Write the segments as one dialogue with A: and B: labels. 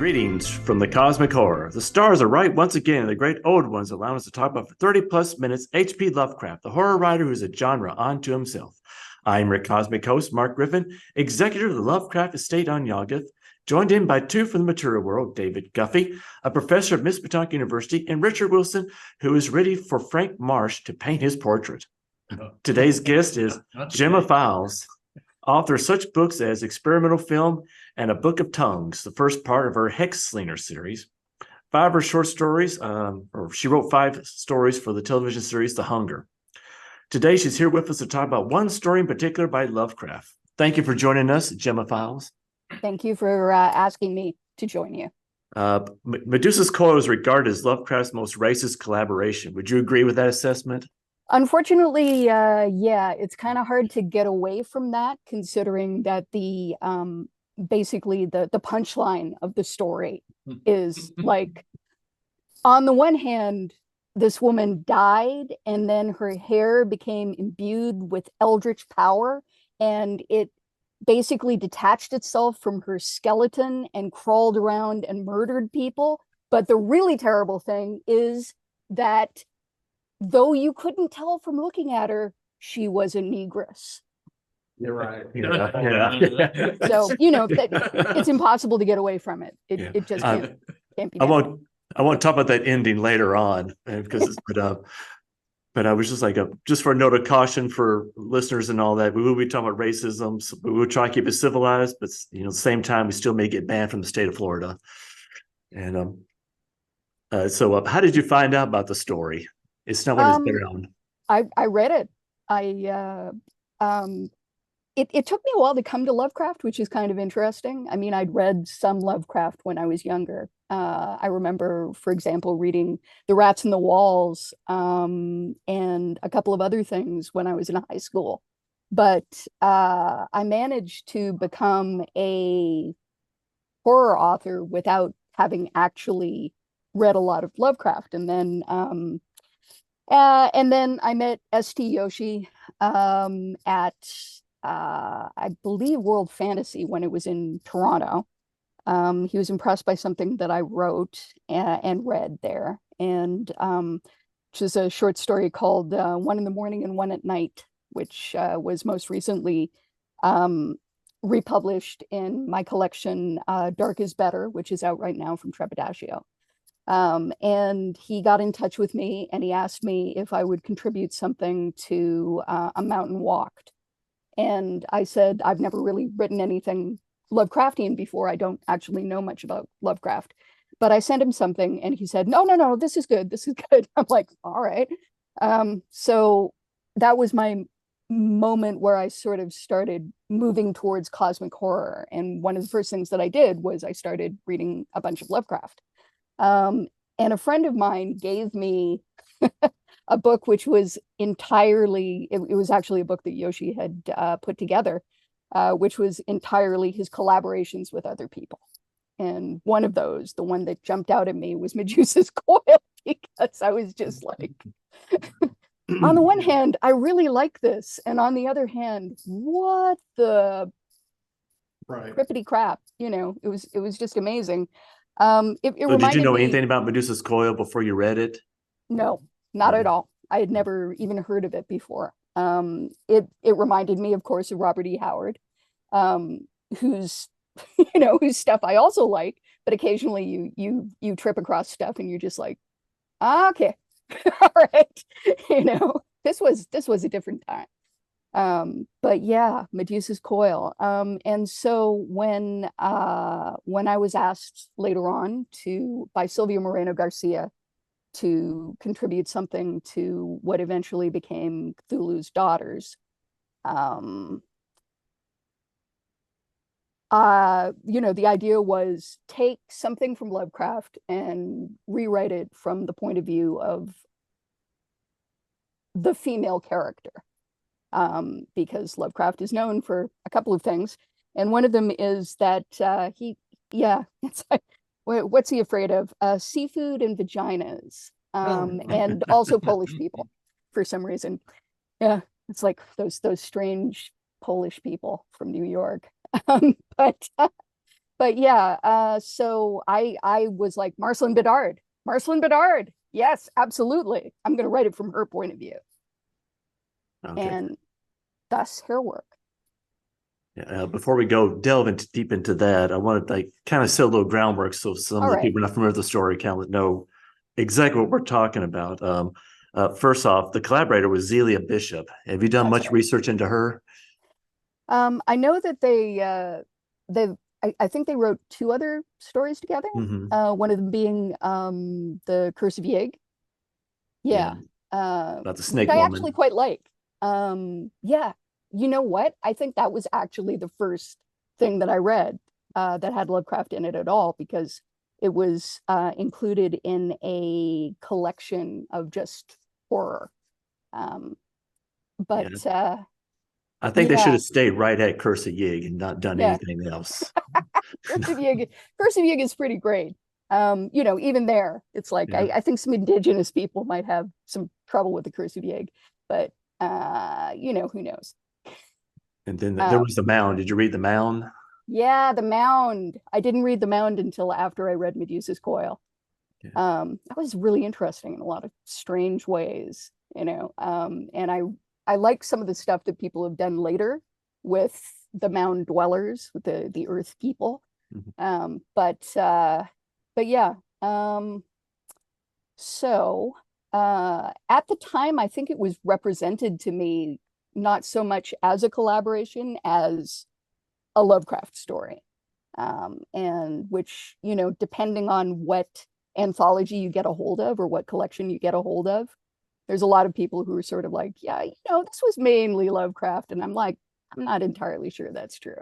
A: Greetings from the cosmic horror. The stars are right once again, and the great old ones allowing us to talk about for 30 plus minutes H.P. Lovecraft, the horror writer who's a genre unto himself. I'm your cosmic host, Mark Griffin, executive of the Lovecraft estate on Yawgith, joined in by two from the material world, David Guffey, a professor at Miss Patonk University, and Richard Wilson, who is ready for Frank Marsh to paint his portrait. Today's guest is Gemma Files, author of such books as Experimental Film and A Book of Tongues, the first part of her Hexslinger series. Five of her short stories, or she wrote 5 stories for the television series The Hunger. Today, she's here with us to talk about one story in particular by Lovecraft. Thank you for joining us, Gemma Files.
B: Thank you for asking me to join you.
A: Medusa's Coil is regarded as Lovecraft's most racist collaboration. Would you agree with that assessment?
B: Unfortunately, yeah, it's kind of hard to get away from that, considering that the basically the punchline of the story is like, on the one hand, this woman died and then her hair became imbued with eldritch power, and it basically detached itself from her skeleton and crawled around and murdered people. But the really terrible thing is that though you couldn't tell from looking at her, she was a negress.
A: You're right. Yeah.
B: So, it's impossible to get away from it. It just can't be done.
A: I won't talk about that ending later on, because but I was just like, just for a note of caution for listeners and all that, we will be talking about racism. So we will try to keep it civilized, but at the same time, we still may get banned from the state of Florida. And so how did you find out about the story? It's not what it's known.
B: I read it. It took me a while to come to Lovecraft, which is kind of interesting. I mean, I'd read some Lovecraft when I was younger. I remember, for example, reading The Rats in the Walls and a couple of other things when I was in high school. But I managed to become a horror author without having actually read a lot of Lovecraft. And then I met St. Yoshi at I believe World Fantasy when it was in Toronto. He was impressed by something that I wrote and read there, and which is a short story called One in the Morning and One at Night, which was most recently republished in my collection Dark is Better, which is out right now from Trepidatio. And he got in touch with me and he asked me if I would contribute something to A Mountain Walked. And I said, I've never really written anything Lovecraftian before. I don't actually know much about Lovecraft. But I sent him something and he said, no, this is good. This is good. I'm like, all right. So that was my moment where I sort of started moving towards cosmic horror. And one of the first things that I did was I started reading a bunch of Lovecraft. And a friend of mine gave me a book which was entirely, it was actually a book that Yoshi had put together, which was entirely his collaborations with other people. And one of those, the one that jumped out at me, was Medusa's Coil, because I was just like, on the one hand, I really like this. And on the other hand, what the crippity crap, it was just amazing.
A: So did you know anything about Medusa's Coil before you read it?
B: No, not at all. I had never even heard of it before. It reminded me, of course, of Robert E. Howard, whose whose stuff I also like, but occasionally you trip across stuff and you're just like, okay, all right, this was a different time. But yeah, Medusa's Coil. And so when I was asked later on by Silvia Moreno Garcia to contribute something to what eventually became Cthulhu's Daughters, the idea was take something from Lovecraft and rewrite it from the point of view of the female character. Because Lovecraft is known for a couple of things. And one of them is that it's like, what's he afraid of? Seafood and vaginas, and also Polish people for some reason. Yeah, it's like those strange Polish people from New York. But but yeah, so I was like, Marceline Bedard. Yes, absolutely. I'm going to write it from her point of view.
A: Okay.
B: And thus her work.
A: Before we go delve into deep into that, I want to like kind of set a little groundwork so some
B: All
A: of the
B: right.
A: people not familiar with the story kind of know exactly what we're talking about. First off, the collaborator was Zelia Bishop. Have you done
B: That's
A: much
B: right.
A: research into her?
B: I know that I think they wrote two other stories together.
A: Mm-hmm.
B: One of them being the Curse of Yig.
A: Yeah,
B: Yeah.
A: about the
B: Which
A: snake
B: I actually
A: woman.
B: quite like. Yeah. You know what? I think that was actually the first thing that I read that had Lovecraft in it at all, because it was included in a collection of just horror. Um,
A: Yeah,
B: but
A: I think they should
B: yeah,
A: have stayed right at Curse of Yig and not done
B: yeah.
A: anything else.
B: Curse of Yig is pretty great. Even there, it's like
A: Yeah,
B: I think some indigenous people might have some trouble with the Curse of Yig, but who knows?
A: and then there
B: Um,
A: was the Mound. Did you read the Mound?
B: yeah, the Mound. I didn't read the Mound until after I read Medusa's Coil.
A: Yeah,
B: That was really interesting in a lot of strange ways, and I like some of the stuff that people have done later with the Mound dwellers, with the Earth people.
A: mhm.
B: But yeah. So at the time, I think it was represented to me not so much as a collaboration as a Lovecraft story. And which, depending on what anthology you get a hold of or what collection you get a hold of, there's a lot of people who are sort of like, yeah, this was mainly Lovecraft. And I'm like, I'm not entirely sure that's true.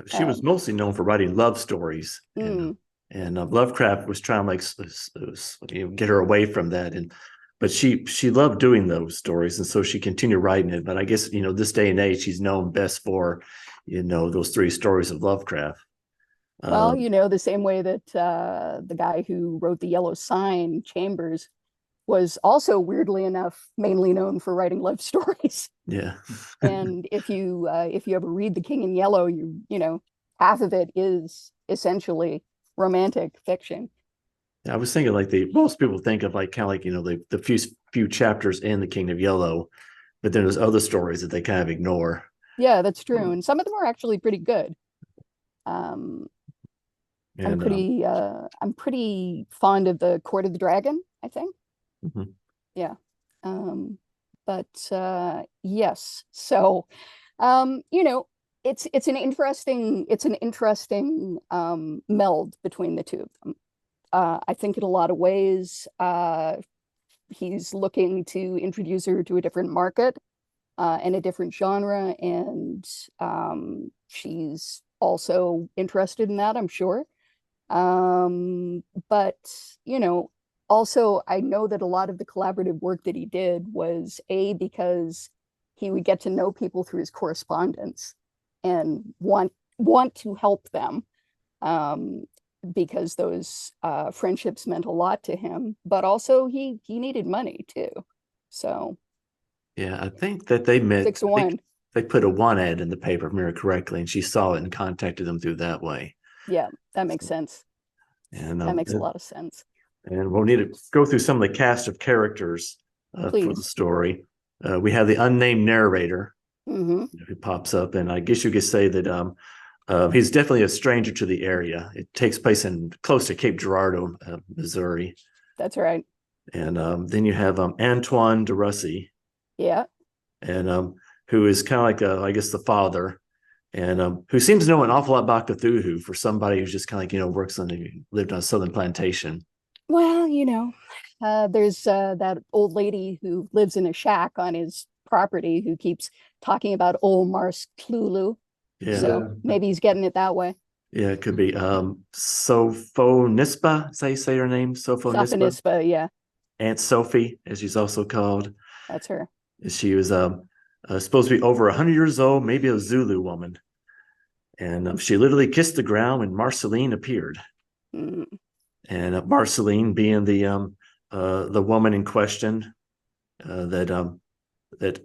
A: She was
B: Um,
A: mostly known for writing love stories,
B: mm,
A: and Lovecraft was trying to get her away from that, and but she loved doing those stories, and so she continued writing it. But I guess this day and age, she's known best for those three stories of Lovecraft.
B: well,
A: Um,
B: the same way that the guy who wrote The Yellow Sign, Chambers, was also weirdly enough mainly known for writing love stories.
A: yeah,
B: And if you ever read The King in Yellow, half of it is essentially romantic fiction.
A: I was thinking like the most people think of like kind of like the few chapters in the King of Yellow, but then there's other stories that they kind of ignore.
B: Yeah, that's true, and some of them are actually pretty good. Um, I'm
A: And
B: pretty fond of the Court of the Dragon, I think.
A: mhm.
B: Yeah. Um, but yes, so you know, it's an interesting meld between the two of them. I think in a lot of ways, he's looking to introduce her to a different market and a different genre, and she's also interested in that, I'm sure. But you know, also I know that a lot of the collaborative work that he did was because he would get to know people through his correspondence and want to help them, um, because those friendships meant a lot to him. But also he needed money too, so
A: Yeah, I think that they met.
B: 6 to 1.
A: They put a one ad in the paper, if I remember correctly, and she saw it and contacted them through that way.
B: Yeah, that makes
A: So,
B: sense.
A: and
B: That makes a lot of sense.
A: we'll need to go through some of the cast of characters for the
B: Please.
A: story. We have the unnamed narrator
B: Hmm.
A: who pops up, and I guess you could say that he's definitely a stranger to the area. It takes place in close to Cape Girardeau, Missouri,
B: That's right.
A: and then you have Antoine de Russy,
B: Yeah.
A: and who is kind of like I guess the father, and who seems to know an awful lot about Cthulhu for somebody who's just kind of like works lived on a southern plantation.
B: Well, there's that old lady who lives in a shack on his property who keeps talking about old Mars Clulu.
A: Yeah,
B: So maybe he's getting it that way.
A: yeah, it could be Sophonisba. Is that how you say her name? Sophonisba.
B: Sophonisba, yeah,
A: Aunt Sophie, as she's also called.
B: that's her.
A: She was supposed to be over 100 years old, maybe a Zulu woman. And she literally kissed the ground when Marceline appeared.
B: Mm,
A: And Marceline being the woman in question that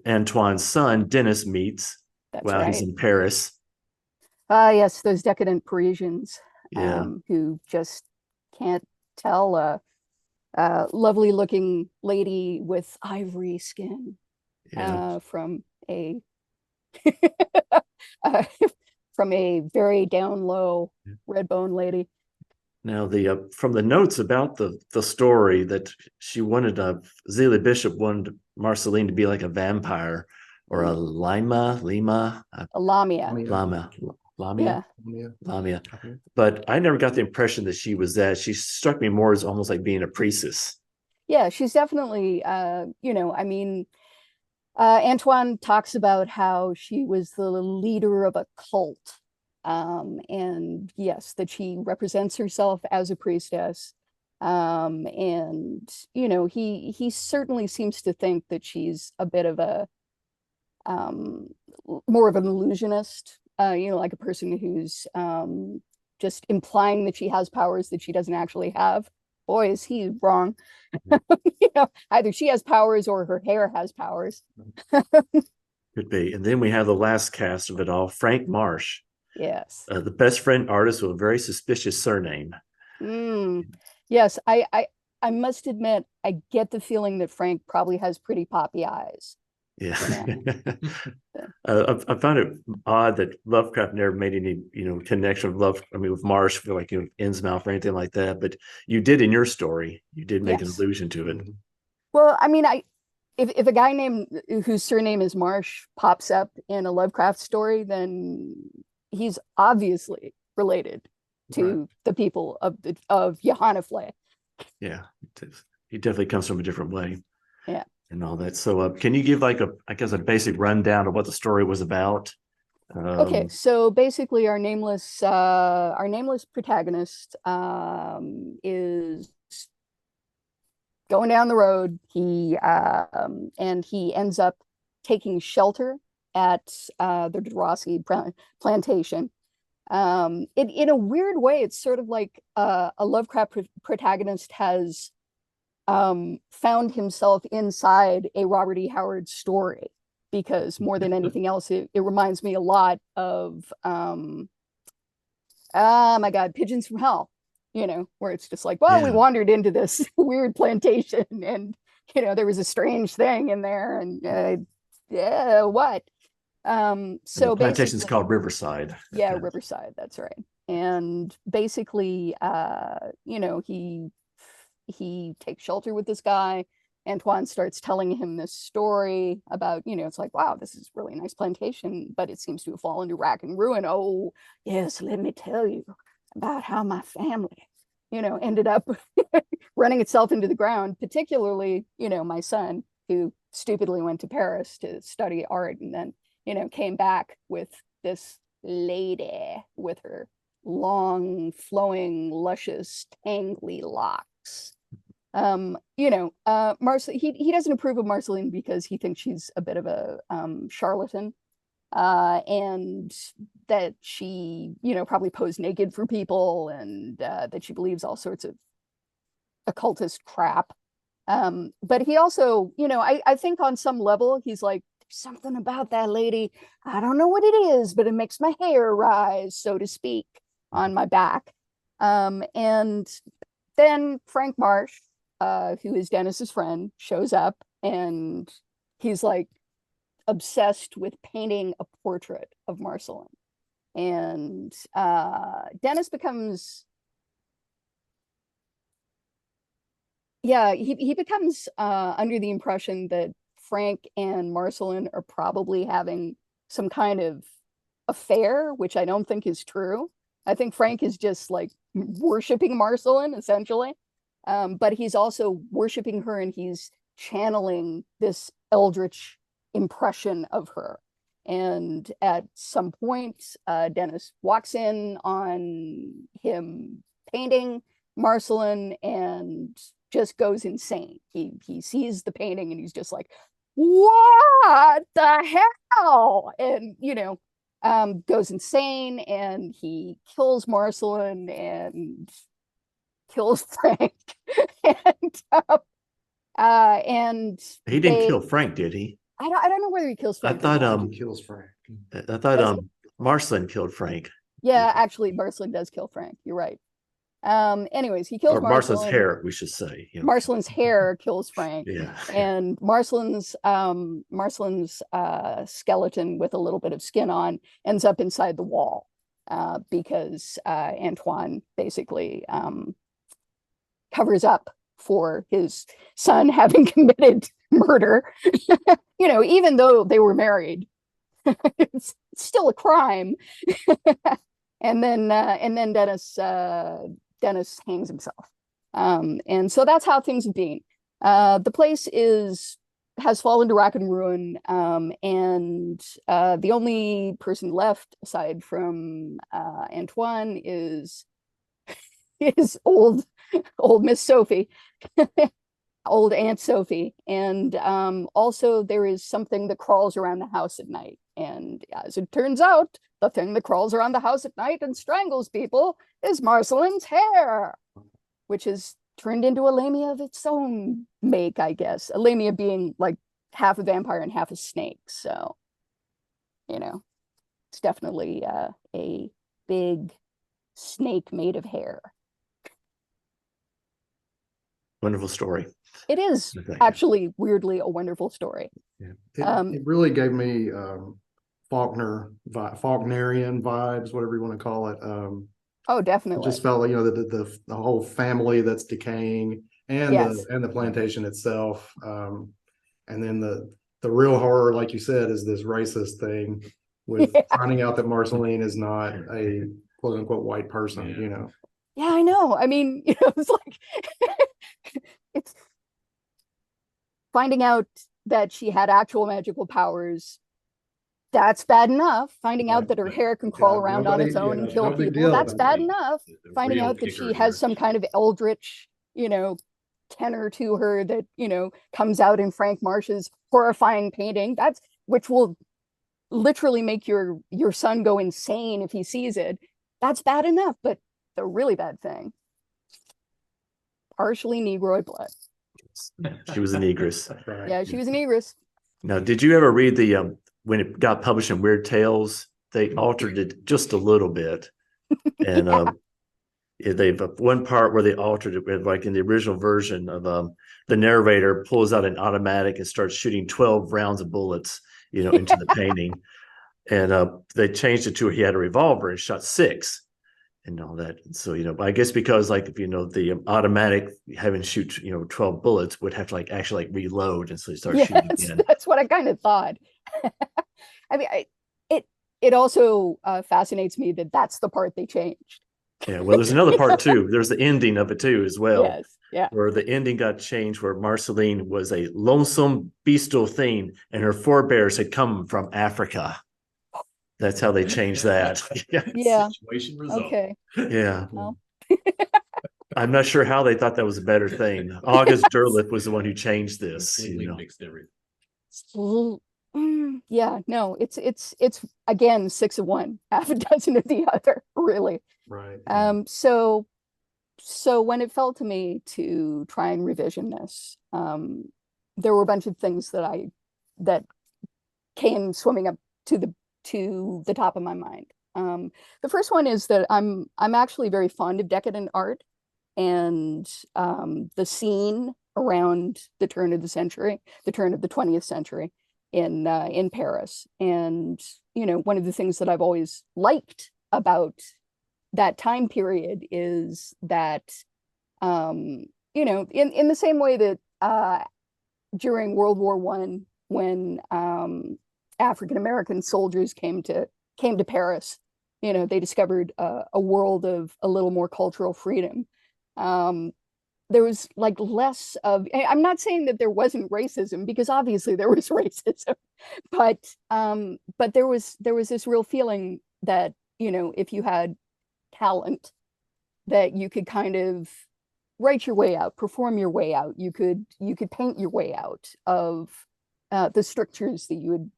A: Antoine's son, Dennis, meets
B: that's
A: while he's
B: right.
A: in Paris.
B: Yes, those decadent Parisians.
A: Yeah.
B: who just can't tell a lovely looking lady with ivory skin
A: Yeah.
B: from a uh, from a very down low red bone lady.
A: Now, the from the notes about the story that she wanted Zelia Bishop wanted Marceline to be like a vampire or a lima,
B: A lamia.
A: lamia,
B: Yeah.
A: lamia. But I never got the impression that she was that. She struck me more as almost like being a priestess.
B: Yeah, she's definitely, I mean, Antoine talks about how she was the leader of a cult. And yes, that she represents herself as a priestess. And he certainly seems to think that she's a bit of a um, more of an illusionist, like a person who's just implying that she has powers that she doesn't actually have. Boy, is he wrong. Either she has powers or her hair has powers.
A: Could be. And then we have the last cast of it all, Frank Marsh,
B: Yes.
A: the best friend artist with a very suspicious surname.
B: Mm. Yes, I must admit, I get the feeling that Frank probably has pretty poppy eyes.
A: Yeah.
B: Yeah.
A: I found it odd that Lovecraft never made any, connection with with Marsh, for like, Innsmouth or anything like that. But you did in your story. You did make an
B: Yes.
A: allusion to it.
B: Well, I mean, if a guy named whose surname is Marsh pops up in a Lovecraft story, then he's obviously related to the people of Johanna Flay.
A: Yeah, he definitely comes from a different way.
B: Yeah.
A: And all that. So, can you give like a basic rundown of what the story was about?
B: Okay, so basically, our nameless protagonist is going down the road. He ends up taking shelter at the Rossi plantation. In a weird way, it's sort of like a Lovecraft protagonist has found himself inside a Robert E. Howard story, because more than anything else, it reminds me a lot of oh my God, Pigeons from Hell, where it's just like, well, we wandered into this weird plantation and, there was a strange thing in there and yeah, what? So
A: the plantation is
B: basically,
A: called Riverside.
B: yeah, Riverside, that's right. And basically, he takes shelter with this guy. Antoine starts telling him this story about, it's like, wow, this is really nice plantation, but it seems to have fallen to rack and ruin. Oh, yes, let me tell you about how my family, ended up running itself into the ground, particularly, my son, who stupidly went to Paris to study art and then, came back with this lady with her long, flowing, luscious, tangly locks. Marceline, he doesn't approve of Marceline because he thinks she's a bit of a charlatan, and that she, probably posed naked for people, and that she believes all sorts of occultist crap. But he also, I think on some level, he's like, there's something about that lady. I don't know what it is, but it makes my hair rise, so to speak, on my back. And then Frank Marsh, who is Dennis's friend, shows up and he's like obsessed with painting a portrait of Marceline. And Dennis becomes, yeah, he becomes under the impression that Frank and Marceline are probably having some kind of affair, which I don't think is true. I think Frank is just like worshiping Marceline essentially. But he's also worshiping her and he's channeling this eldritch impression of her. And at some point, Dennis walks in on him painting Marceline and just goes insane. He sees the painting and he's just like, what the hell? And, goes insane and he kills Marceline and kills Frank. And
A: he didn't kill Frank, did he?
B: I don't know whether he kills Frank.
A: I thought
C: He kills Frank.
A: I thought Marceline killed Frank.
B: Yeah, actually, Marcelin does kill Frank. You're right. Anyways, he kills
A: Or Marcelin's
B: Marcelin.
A: hair, we should say.
B: Marcelin's hair kills Frank,
A: Yeah.
B: and Marcelin's skeleton with a little bit of skin on ends up inside the wall because Antoine basically covers up for his son having committed murder. Even though they were married, it's still a crime. And then Dennis hangs himself. And so that's how things have been. The place has fallen to rack and ruin, and the only person left aside from Antoine is old Miss Sophie, old Aunt Sophie, and also there is something that crawls around the house at night. And as it turns out, the thing that crawls around the house at night and strangles people is Marcelin's hair, which is turned into a lamia of its own make, I guess. A lamia being like half a vampire and half a snake. So, it's definitely a big snake made of hair.
A: Wonderful story.
B: It is actually weirdly a wonderful story.
C: Yeah. It really gave me Faulknerian vibes, whatever you want to call it.
B: Oh, definitely.
C: It just felt like, the whole family that's decaying, and
B: yes.
C: the plantation itself. And then the real horror, like you said, is this racist thing with finding out that Marceline is not a quote unquote white person,
B: Yeah, I know. I mean, it's like it's finding out that she had actual magical powers. That's bad enough. Finding out that her hair can crawl around on its own and kill people. That's bad enough. Finding out that she has some kind of eldritch, tenor to her that, comes out in Frank Marsh's horrifying painting. Which will literally make your son go insane if he sees it. That's bad enough. But the really bad thing, partially Negroid blood.
A: She was a negress.
C: Right.
B: Yeah, she was a negress.
A: Now, did you ever read the when it got published in Weird Tales? They altered it just a little bit, and they've one part where they altered it with, like in the original version of the narrator pulls out an automatic and starts shooting 12 rounds of bullets, into the painting, and they changed it to where he had a revolver and shot 6. And all that. So, I guess because like, if the automatic having shoot, 12 bullets would have to actually reload. And so you start shooting again.
B: That's what I kind of thought. I mean, it also fascinates me that that's the part they changed.
A: Yeah. Well, there's another part too. There's the ending of it too, as well.
B: Yes. Yeah.
A: Where the ending got changed, where Marceline was a lonesome bestial thing and her forebears had come from Africa. That's how they changed that.
B: Yeah.
D: Situation resolved.
B: Okay.
A: Yeah.
B: Well.
A: I'm not sure how they thought that was a better thing. August Derleth was the one who changed this.
D: Mixed everything.
B: Yeah, no, it's again 6 of one, half a dozen of the other, really.
C: Right.
B: So when it fell to me to try and revision this, there were a bunch of things that came swimming up to the top of my mind. The first one is that I'm actually very fond of decadent art, and the scene around the turn of the 20th century in Paris. And one of the things that I've always liked about that time period is that in the same way that during World War I, when African American soldiers came to Paris, they discovered a world of a little more cultural freedom. There was less of, I'm not saying that there wasn't racism, because obviously there was racism, but there was this real feeling that, if you had talent, that you could kind of write your way out, perform your way out. You could paint your way out of the strictures that you had,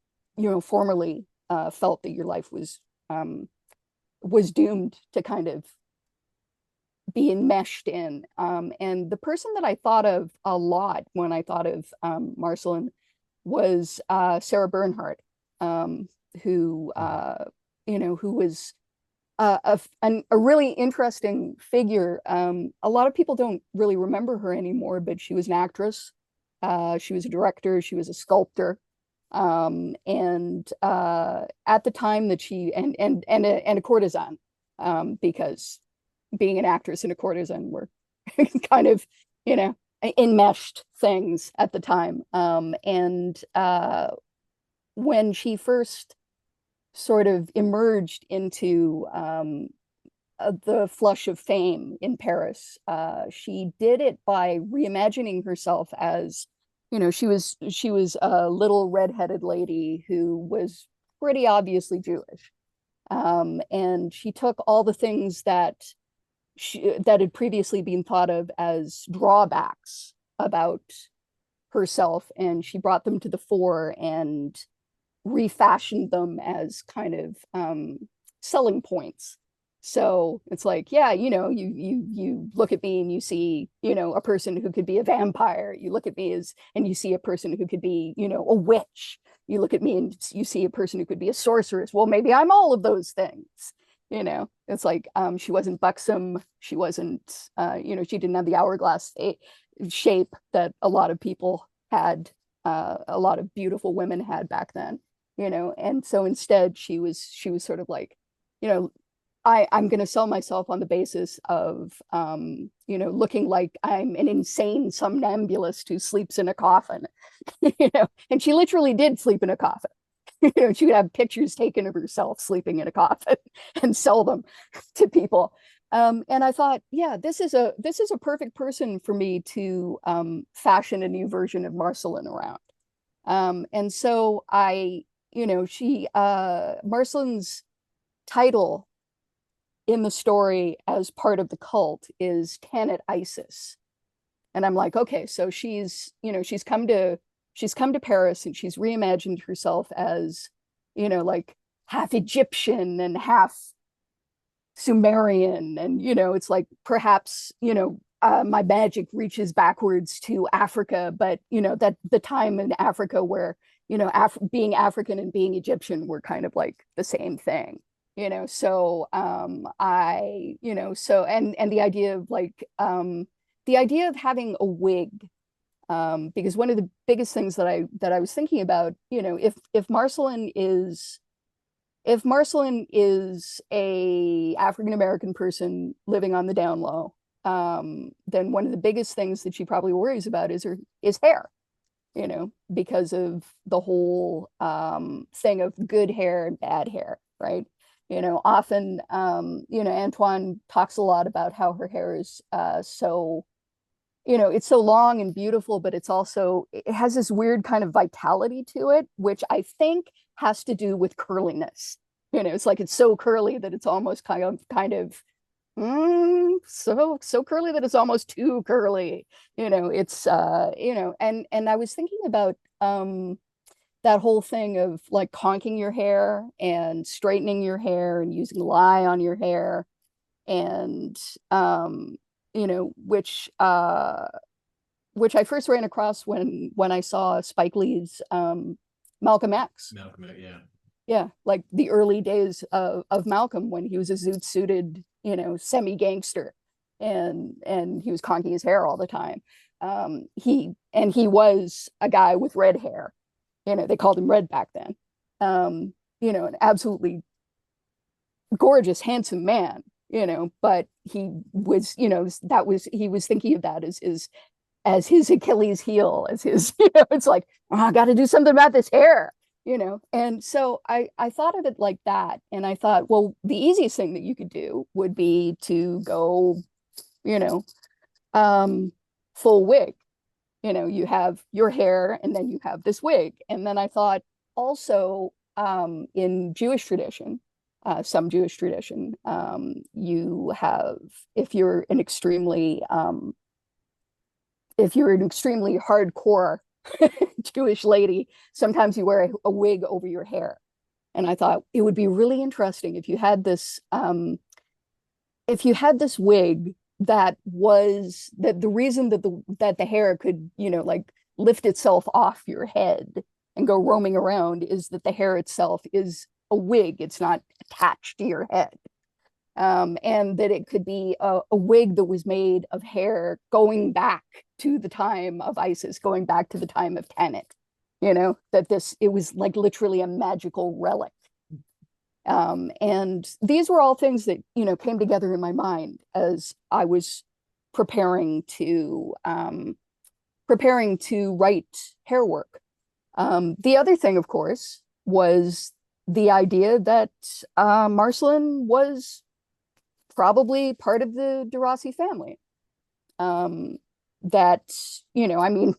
B: formerly felt that your life was doomed to kind of be enmeshed in. And the person that I thought of a lot when I thought of Marceline was Sarah Bernhardt, who was a really interesting figure. A lot of people don't really remember her anymore, but she was an actress. She was a director. She was a sculptor. And at the time that she and a courtesan, because being an actress and a courtesan were kind of, you know, enmeshed things at the time. And when she first sort of emerged into the flush of fame in Paris, she did it by reimagining herself as, you know, she was a little redheaded lady who was pretty obviously Jewish. And she took all the things that that had previously been thought of as drawbacks about herself, and she brought them to the fore and refashioned them as kind of selling points. So it's like, yeah, you know, you look at me and you see, you know, a person who could be a vampire. You look at me and you see a person who could be, you know, a witch. You look at me and you see a person who could be a sorceress. Well, maybe I'm all of those things. You know, it's like, she wasn't buxom. She wasn't, you know, she didn't have the hourglass shape that a lot of people had, a lot of beautiful women had back then, you know. And so instead she was sort of like, you know, I'm going to sell myself on the basis of, you know, looking like I'm an insane somnambulist who sleeps in a coffin, you know. And she literally did sleep in a coffin. You know, she would have pictures taken of herself sleeping in a coffin and sell them to people. And I thought, yeah, this is a perfect person for me to fashion a new version of Marceline around. And so I, you know, Marceline's title in the story as part of the cult is Tanit Isis. And I'm like, okay, so she's, you know, she's come to Paris and she's reimagined herself as, you know, like half Egyptian and half Sumerian. And, you know, it's like, perhaps, you know, my magic reaches backwards to Africa, but, you know, that the time in Africa where, you know, being African and being Egyptian were kind of like the same thing, you know. So I, you know, so and the idea of like the idea of having a wig, because one of the biggest things that I was thinking about, you know, if Marceline is a African American person living on the down low, then one of the biggest things that she probably worries about is hair, you know, because of the whole thing of good hair and bad hair, right? You know, often, you know, Antoine talks a lot about how her hair is so, you know, it's so long and beautiful, but it has this weird kind of vitality to it, which I think has to do with curliness. You know, it's like it's so curly that it's almost kind of so curly that it's almost too curly. You know, it's you know, and I was thinking about that whole thing of like conking your hair and straightening your hair and using lye on your hair, and you know, which I first ran across when I saw Spike Lee's Malcolm X.
D: Malcolm, yeah.
B: Yeah, like the early days of Malcolm, when he was a zoot suited, you know, semi gangster, and he was conking his hair all the time. He was a guy with red hair. You know, they called him Red back then. You know, an absolutely gorgeous, handsome man. You know, but he was, you know, he was thinking of that as his Achilles heel, as his, you know, it's like, oh, I got to do something about this hair, you know. And so I thought of it like that, and I thought, well, the easiest thing that you could do would be to go, you know, full wig. You know, you have your hair and then you have this wig. And then I thought also, in Jewish tradition, some Jewish tradition, you have, if you're an extremely hardcore Jewish lady, sometimes you wear a wig over your hair. And I thought it would be really interesting if you had this wig that the reason that the hair could, you know, like lift itself off your head and go roaming around is that the hair itself is a wig. It's not attached to your head. and that it could be a wig that was made of hair going back to the time of Isis, going back to the time of Tenet, that it was like literally a magical relic. And these were all things that, came together in my mind as I was preparing to write hair work. The other thing, of course, was the idea that Marcelin was probably part of the de Rossi family. That, I mean,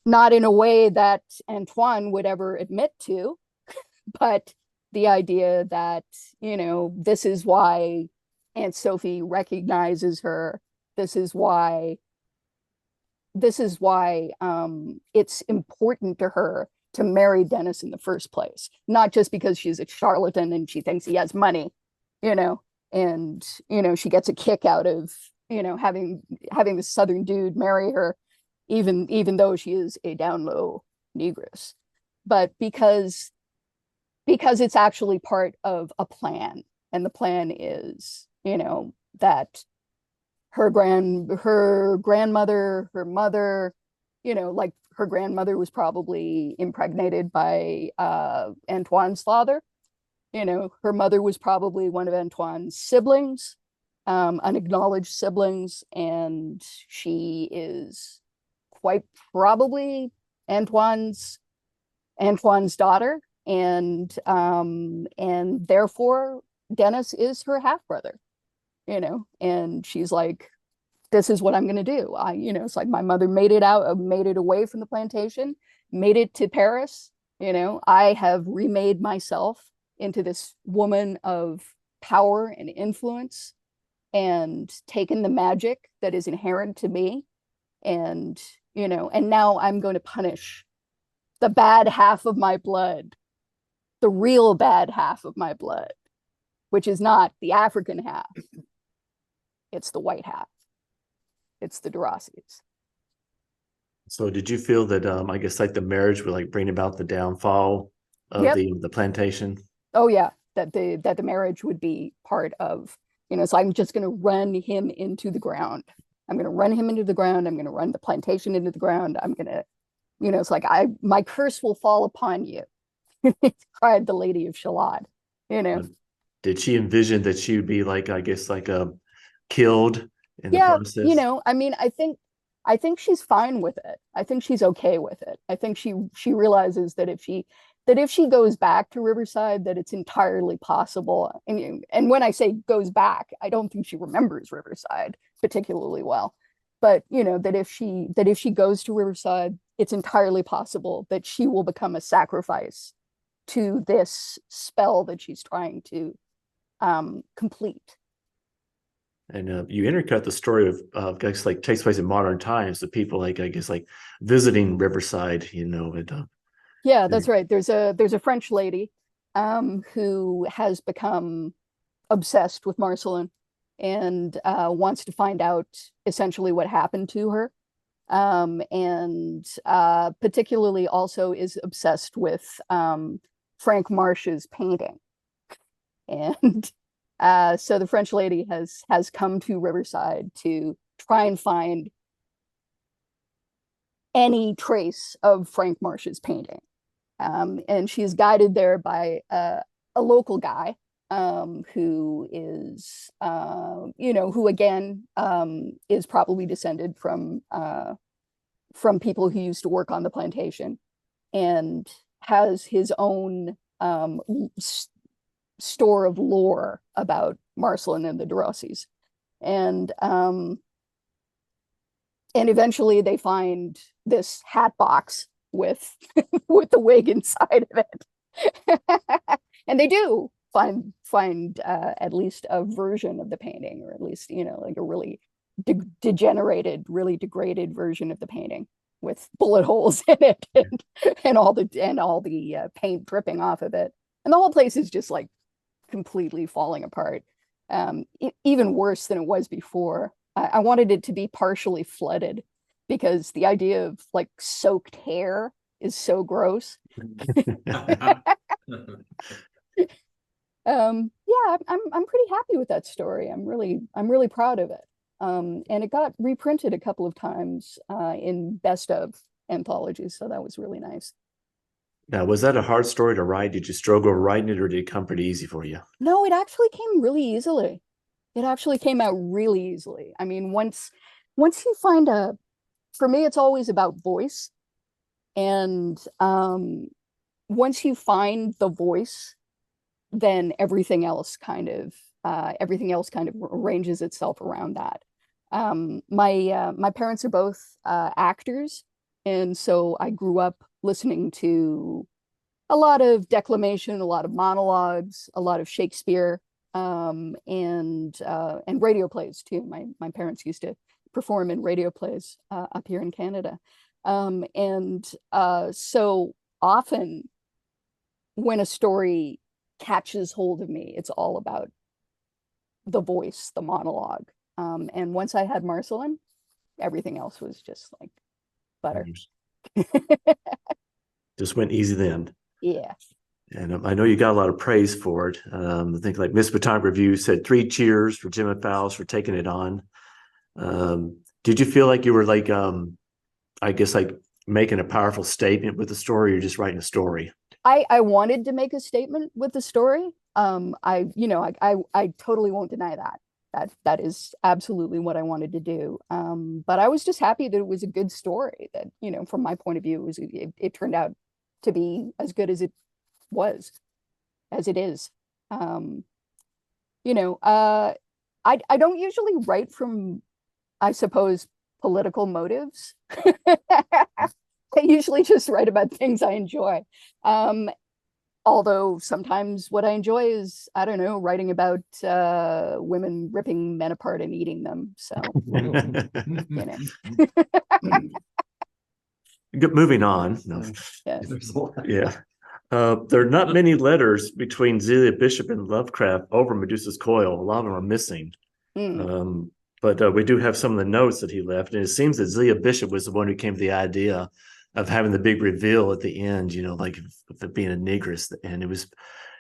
B: not in a way that Antoine would ever admit to, but the idea that, this is why Aunt Sophie recognizes her. This is why it's important to her to marry Dennis in the first place, not just because she's a charlatan and she thinks he has money, and she gets a kick out of having the Southern dude marry her, even though she is a down low negress, but because it's actually part of a plan, and the plan is that her grandmother, her mother, like her grandmother was probably impregnated by Antoine's father. Her mother was probably one of Antoine's siblings, unacknowledged siblings, and she is quite probably Antoine's daughter, and therefore Dennis is her half brother. And she's like, this is what I'm going to do. It's like my mother made it away from the plantation, made it to Paris. I have remade myself into this woman of power and influence, and taken the magic that is inherent to me. And now I'm going to punish the bad half of my blood, the real bad half of my blood, which is not the African half. It's the white half. It's the de Rossis.
A: So did you feel that I guess like the marriage would like bring about the downfall of
B: Yep.
A: the plantation?
B: Oh yeah, that the marriage would be part of, so I'm just going to run him into the ground. I'm going to run him into the ground. I'm going to run the plantation into the ground. I'm going to, it's like my curse will fall upon you, cried the Lady of Shalott.
A: Did she envision that she would be like, I guess, like killed in the process?
B: I mean, I think she's fine with it. I think she's okay with it. I think she realizes that if she goes back to Riverside, that it's entirely possible. And when I say goes back, I don't think she remembers Riverside particularly well. But that if she goes to Riverside, it's entirely possible that she will become a sacrifice to this spell that she's trying to complete.
A: And you intercut the story of I guess like takes place in modern times. The people like I guess like visiting Riverside,
B: Yeah, that's right. There's a French lady who has become obsessed with Marcelin, and wants to find out essentially what happened to her, and particularly also is obsessed with Frank Marsh's painting. And so the French lady has come to Riverside to try and find any trace of Frank Marsh's painting. And she's guided there by a local guy who is, who again is probably descended from people who used to work on the plantation, and has his own store of lore about Marcelin and the de Rossis. And eventually they find this hat box with the wig inside of it. And they do find at least a version of the painting, or at least like a really degenerated, really degraded version of the painting with bullet holes in it, and all the paint dripping off of it, and the whole place is just like completely falling apart. Even worse than it was before. I wanted it to be partially flooded, because the idea of like soaked hair is so gross. Yeah, I'm pretty happy happy with that story. I'm really proud of it. And it got reprinted a couple of times in best of anthologies, so that was really nice.
A: Now, was that a hard story to write? Did you struggle writing it, or did it come pretty easy for you?
B: No, it actually came really easily. It actually came out really easily. I mean, once you find for me, it's always about voice. And once you find the voice, then everything else kind of arranges itself around that. My parents are both actors, and so I grew up listening to a lot of declamation, a lot of monologues, a lot of Shakespeare, and radio plays too. My parents used to perform in radio plays up here in Canada. So often when a story catches hold of me, it's all about the voice, the monologue. And once I had Marceline, everything else was just like butter.
A: Just went easy then.
B: Yeah.
A: And I know you got a lot of praise for it. I think like Miss Baton Review said 3 cheers for Gemma Fowles for taking it on. Did you feel like you were like, I guess like making a powerful statement with the story, or just writing a story?
B: I wanted to make a statement with the story. I totally won't deny that. That is absolutely what I wanted to do. But I was just happy that it was a good story, that, from my point of view, it turned out to be as good as it is. I don't usually write from, I suppose, political motives. I usually just write about things I enjoy. Although sometimes what I enjoy is, I don't know, writing about women ripping men apart and eating them. So,
A: Moving on. No.
B: Yes.
A: Yeah. There are not many letters between Zelia Bishop and Lovecraft over Medusa's coil. A lot of them are missing. But we do have some of the notes that he left. And it seems that Zelia Bishop was the one who came to the idea of having the big reveal at the end, like of it being a negress. And it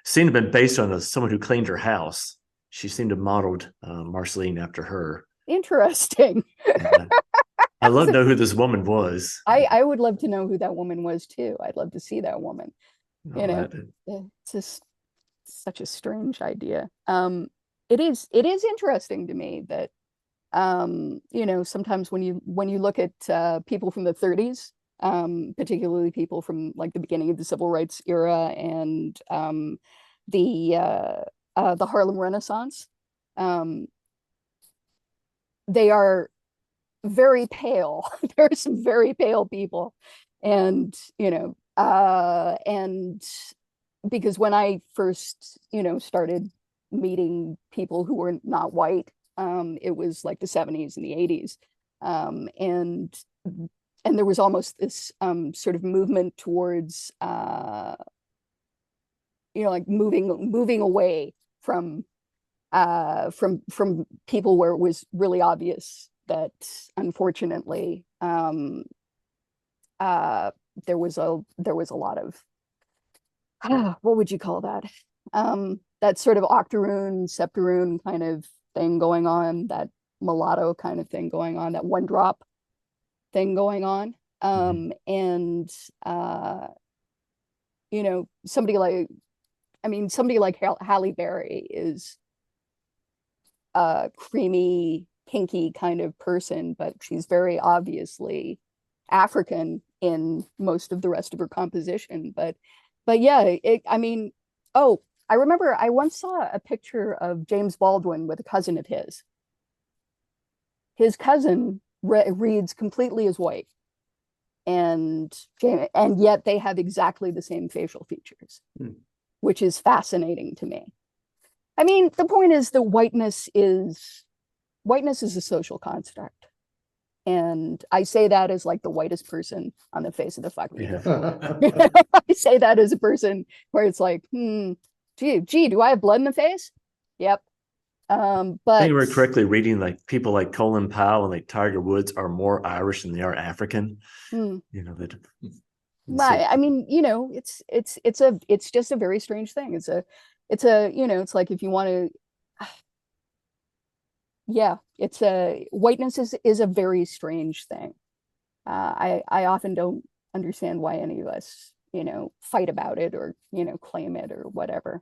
A: seemed to have been based on someone who cleaned her house. She seemed to have modeled Marceline after her.
B: Interesting.
A: I'd love to know who this woman was.
B: I would love to know who that woman was too. I'd love to see that woman. It's just such a strange idea. It is interesting to me that sometimes when you look at people from the 30s, particularly people from like the beginning of the civil rights era and the Harlem Renaissance, they are very pale. There are some very pale people, and and because when I first started meeting people who were not white, it was like the 70s and the 80s, and there was almost this sort of movement towards like moving away from people where it was really obvious that unfortunately there was a lot of what would you call that, that sort of octoroon septoroon kind of thing going on, that mulatto kind of thing going on, that one drop thing going on. And somebody like Halle Berry is a creamy, pinky kind of person, but she's very obviously African in most of the rest of her composition. But yeah, I remember I once saw a picture of James Baldwin with a cousin of his. His cousin reads completely as white, and yet they have exactly the same facial features, which is fascinating to me. I mean, the point is that whiteness is a social construct. And I say that as like the whitest person on the face of the fucking earth. I say that as a person where it's like, gee, do I have blood in the face? Yep. But
A: I think we're correctly reading like people like Colin Powell and like Tiger Woods are more Irish than they are African.
B: I mean, it's just a very strange thing. It's like if you want to, Yeah, it's a whiteness is a very strange thing. I often don't understand why any of us, fight about it or, claim it or whatever.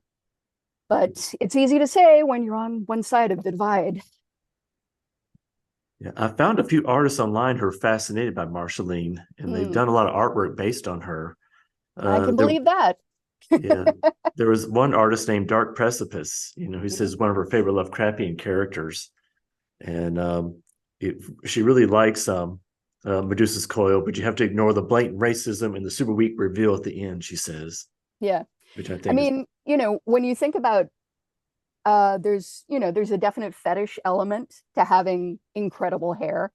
B: But it's easy to say when you're on one side of the divide.
A: Yeah, I found a few artists online who are fascinated by Marceline, and they've done a lot of artwork based on her.
B: I can believe that.
A: Yeah, there was one artist named Dark Precipice, who says one of her favorite Lovecraftian characters, and she really likes Medusa's Coil, but you have to ignore the blatant racism and the super weak reveal at the end. She says,
B: Yeah,
A: which I
B: I
A: think is
B: mean, when you think about there's a definite fetish element to having incredible hair,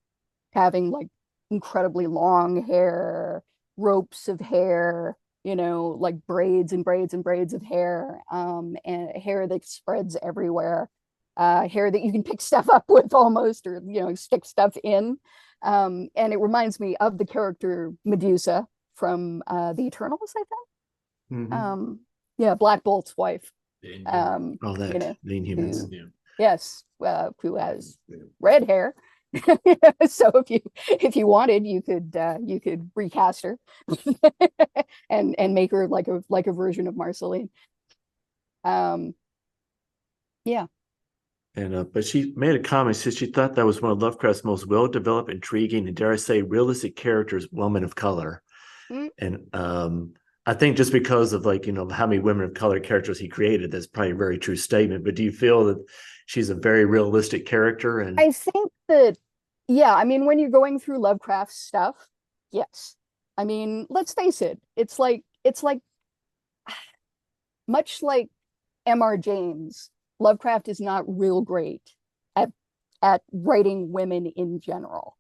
B: to having like incredibly long hair, ropes of hair, like braids and braids and braids of hair, and hair that spreads everywhere, hair that you can pick stuff up with almost, or stick stuff in. And it reminds me of the character Medusa from the Eternals, I think.
C: Mhm.
B: Yeah, Black Bolt's wife.
D: The
A: all that
B: You know,
A: the Inhumans.
B: who-
D: Yeah.
B: yes, who has red hair. So if you wanted, you could recast her and make her like a version of Marceline. Yeah.
A: And but she made a comment. Says she thought that was one of Lovecraft's most well-developed, intriguing, and dare I say, realistic characters, women of color.
B: Mm.
A: And I think just because of how many women of color characters he created, that's probably a very true statement. But do you feel that she's a very realistic character? And
B: I think that, yeah, I mean, when you're going through Lovecraft's stuff, yes. I mean, let's face it, it's like much like M.R. James, Lovecraft is not real great at writing women in general.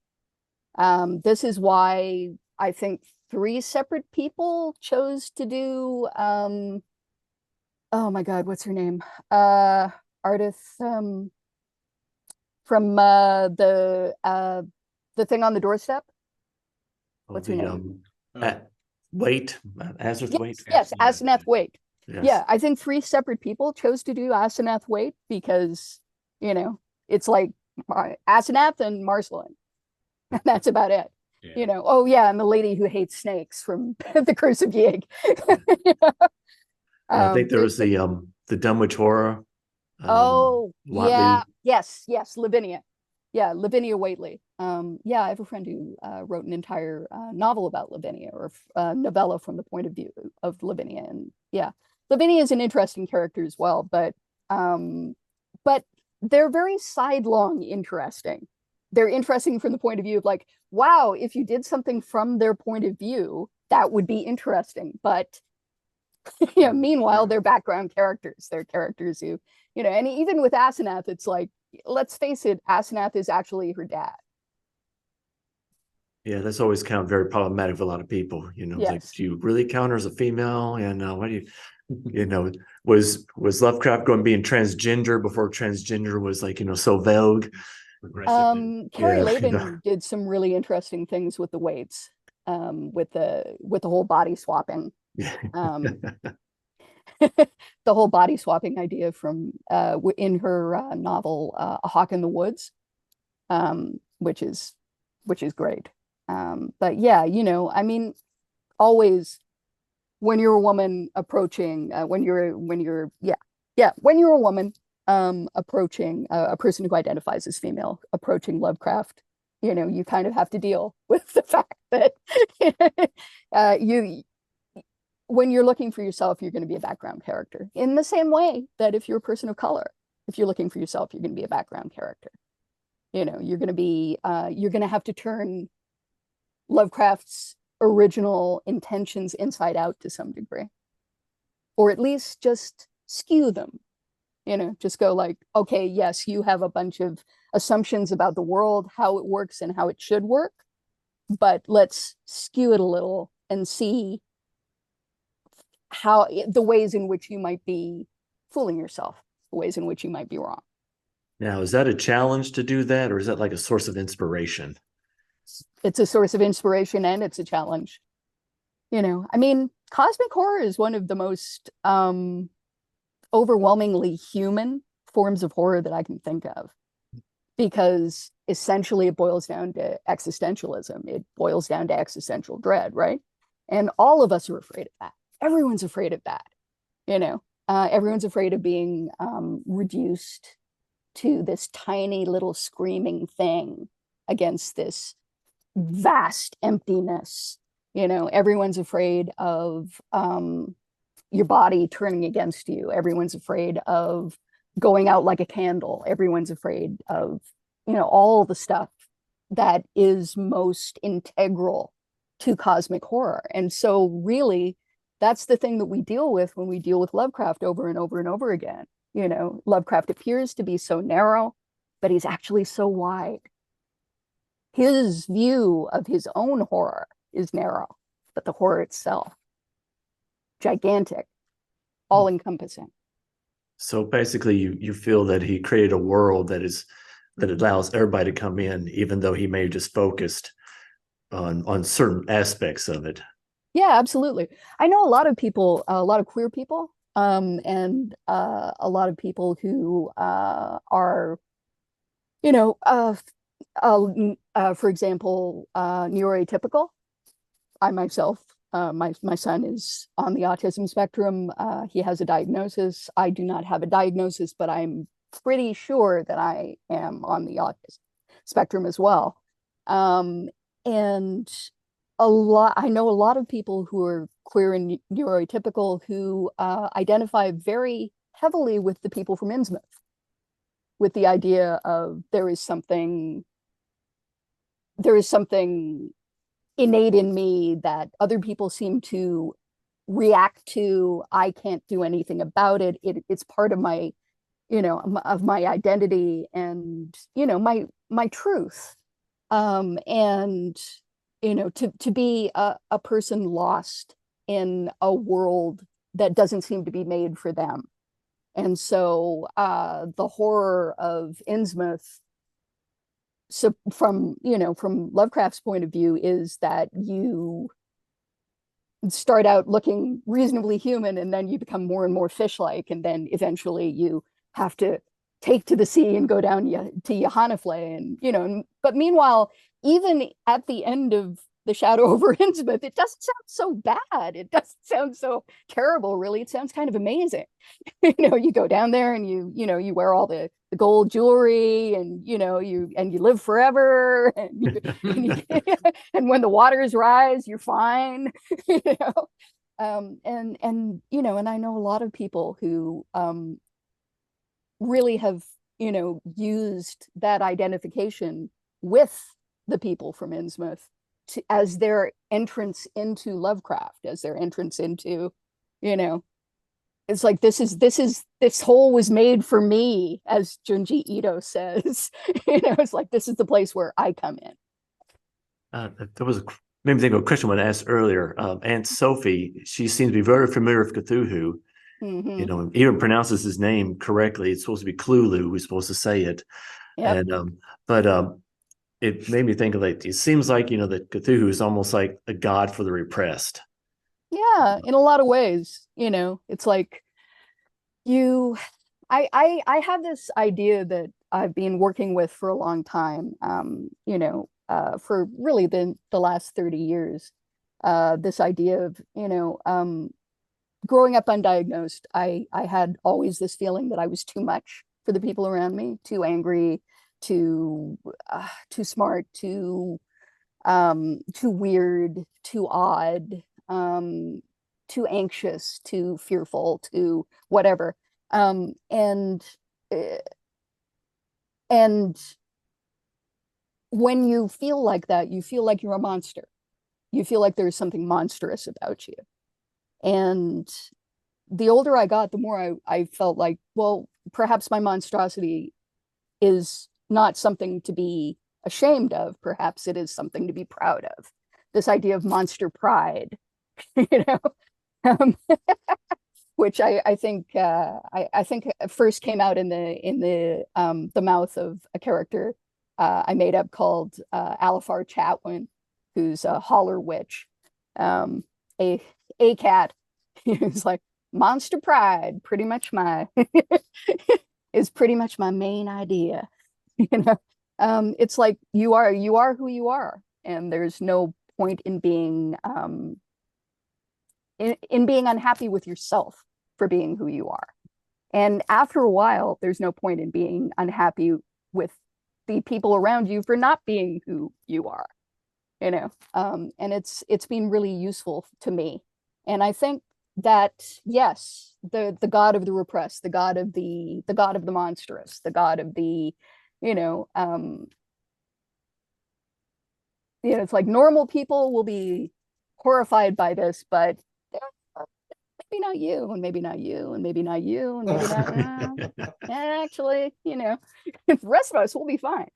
B: This is why I think 3 separate people chose to do oh my God, what's her name? Artist from the thing on the doorstep. What's her name?
A: Wait, Azareth
B: Yes,
A: Wait.
B: yes, Asenath Waite.
A: Yes.
B: Yeah, I think 3 separate people chose to do Asenath Waite because, it's like Asenath and Marceline. And that's about it.
D: Yeah.
B: Oh yeah, and the lady who hates snakes from the Curse of Yig.
A: I think there was the Dunwich Horror.
B: Oh yeah,
A: Watley.
B: yes, Lavinia. Yeah, Lavinia Whately. Yeah, I have a friend who wrote an entire novel about Lavinia, or novella from the point of view of Lavinia. And yeah, Lavinia is an interesting character as well, but they're very sidelong interesting. They're interesting from the point of view of like, wow, if you did something from their point of view, that would be interesting. But meanwhile, they're background characters. They're characters who, and even with Asenath, it's like, let's face it, Asenath is actually her dad.
A: Yeah, that's always kind of very problematic for a lot of people. It's like,
B: Yes.
A: do you really count her as a female? And what do you, was Lovecraft going being transgender before transgender was so vogue?
B: Carrie
A: Yeah,
B: Laban did some really interesting things with the weights, with the whole body swapping.
A: Yeah.
B: The whole body swapping idea from in her novel A Hawk in the Woods, which is great. But yeah, I mean, always when you're a woman approaching when you're a woman approaching a person who identifies as female approaching Lovecraft, you kind of have to deal with the fact that you when you're looking for yourself, you're going to be a background character, in the same way that if you're a person of color, if you're looking for yourself, you're going to be a background character. You're going to have to turn Lovecraft's original intentions inside out to some degree, or at least just skew them. Just go like, okay, yes, you have a bunch of assumptions about the world, how it works and how it should work, but let's skew it a little and see how the ways in which you might be fooling yourself, the ways in which you might be wrong.
A: Now, is that a challenge to do that, or is that like a source of inspiration?
B: It's a source of inspiration and it's a challenge. I mean, cosmic horror is one of the most overwhelmingly human forms of horror that I can think of. because essentially it boils down to existentialism. It boils down to existential dread, right? And all of us are afraid of that. Everyone's afraid of that, you know. Everyone's afraid of being reduced to this tiny little screaming thing against this vast emptiness. You know, everyone's afraid of your body turning against you. Everyone's afraid of going out like a candle. Everyone's afraid of, you know, all the stuff that is most integral to cosmic horror. And so really, that's the thing that we deal with when we deal with Lovecraft over and over and over again. You know, Lovecraft appears to be so narrow, but he's actually so wide. His view of his own horror is narrow, but the horror itself, gigantic, all encompassing.
A: So basically, you feel that he created a world that allows everybody to come in, even though he may have just focused on certain aspects of it.
B: Yeah, absolutely. I know a lot of people, a lot of queer people, and a lot of people who are, you know, for example, neuroatypical. I myself, my son is on the autism spectrum. He has a diagnosis. I do not have a diagnosis, but I'm pretty sure that I am on the autism spectrum as well. And I know a lot of people who are queer and neuroatypical who identify very heavily with the people from Innsmouth, with the idea of there is something innate in me that other people seem to react to. I can't do anything about it. It's part of my, you know, of my identity and, you know, my truth. And you know, to be a person lost in a world that doesn't seem to be made for them. And so the horror of Innsmouth, so from Lovecraft's point of view, is that you start out looking reasonably human and then you become more and more fish-like, and then eventually you have to take to the sea and go down to Johannesfle, and you know, but meanwhile, even at the end of The Shadow over Innsmouth, it doesn't sound so bad. It doesn't sound so terrible, really. It sounds kind of amazing. You know, you go down there and you wear all the gold jewelry, and you live forever, and when the waters rise, you're fine. You know, and you know, and I know a lot of people who really have, you know, used that identification with the people from Innsmouth as their entrance into Lovecraft, as their entrance into, you know, it's like this hole was made for me, as Junji Ito says. You know, it's like this is the place where I come in.
A: There was made me think of a question when I asked earlier. Aunt Sophie, she seems to be very familiar with Cthulhu.
B: Mm-hmm.
A: You know, even pronounces his name correctly. It's supposed to be Cthulhu. We're supposed to say it.
B: Yep.
A: And but it made me think of, like, it seems like, you know, that Cthulhu is almost like a god for the repressed.
B: Yeah, in a lot of ways, you know, it's like I have this idea that I've been working with for a long time, you know, for really the last 30 years. This idea of, you know, growing up undiagnosed, I had always this feeling that I was too much for the people around me, too angry, too smart, too weird, too odd, too anxious, too fearful, too whatever. And when you feel like that, you feel like you're a monster. You feel like there's something monstrous about you. And the older I got, the more I felt like, well, perhaps my monstrosity is not something to be ashamed of. Perhaps it is something to be proud of. This idea of monster pride, you know, which I think first came out in the mouth of a character I made up called Alifar Chatwin, who's a holler witch, a cat. It's like monster pride, pretty much my is pretty much my main idea. It's like you are who you are, and there's no point in being in being unhappy with yourself for being who you are. And after a while, there's no point in being unhappy with the people around you for not being who you are, and it's been really useful to me. And I think that, yes, the god of the repressed, the god of the monstrous, the god of the, it's like normal people will be horrified by this, but maybe not you, and maybe not you, and maybe not you, and maybe not. Actually, the rest of us will be fine.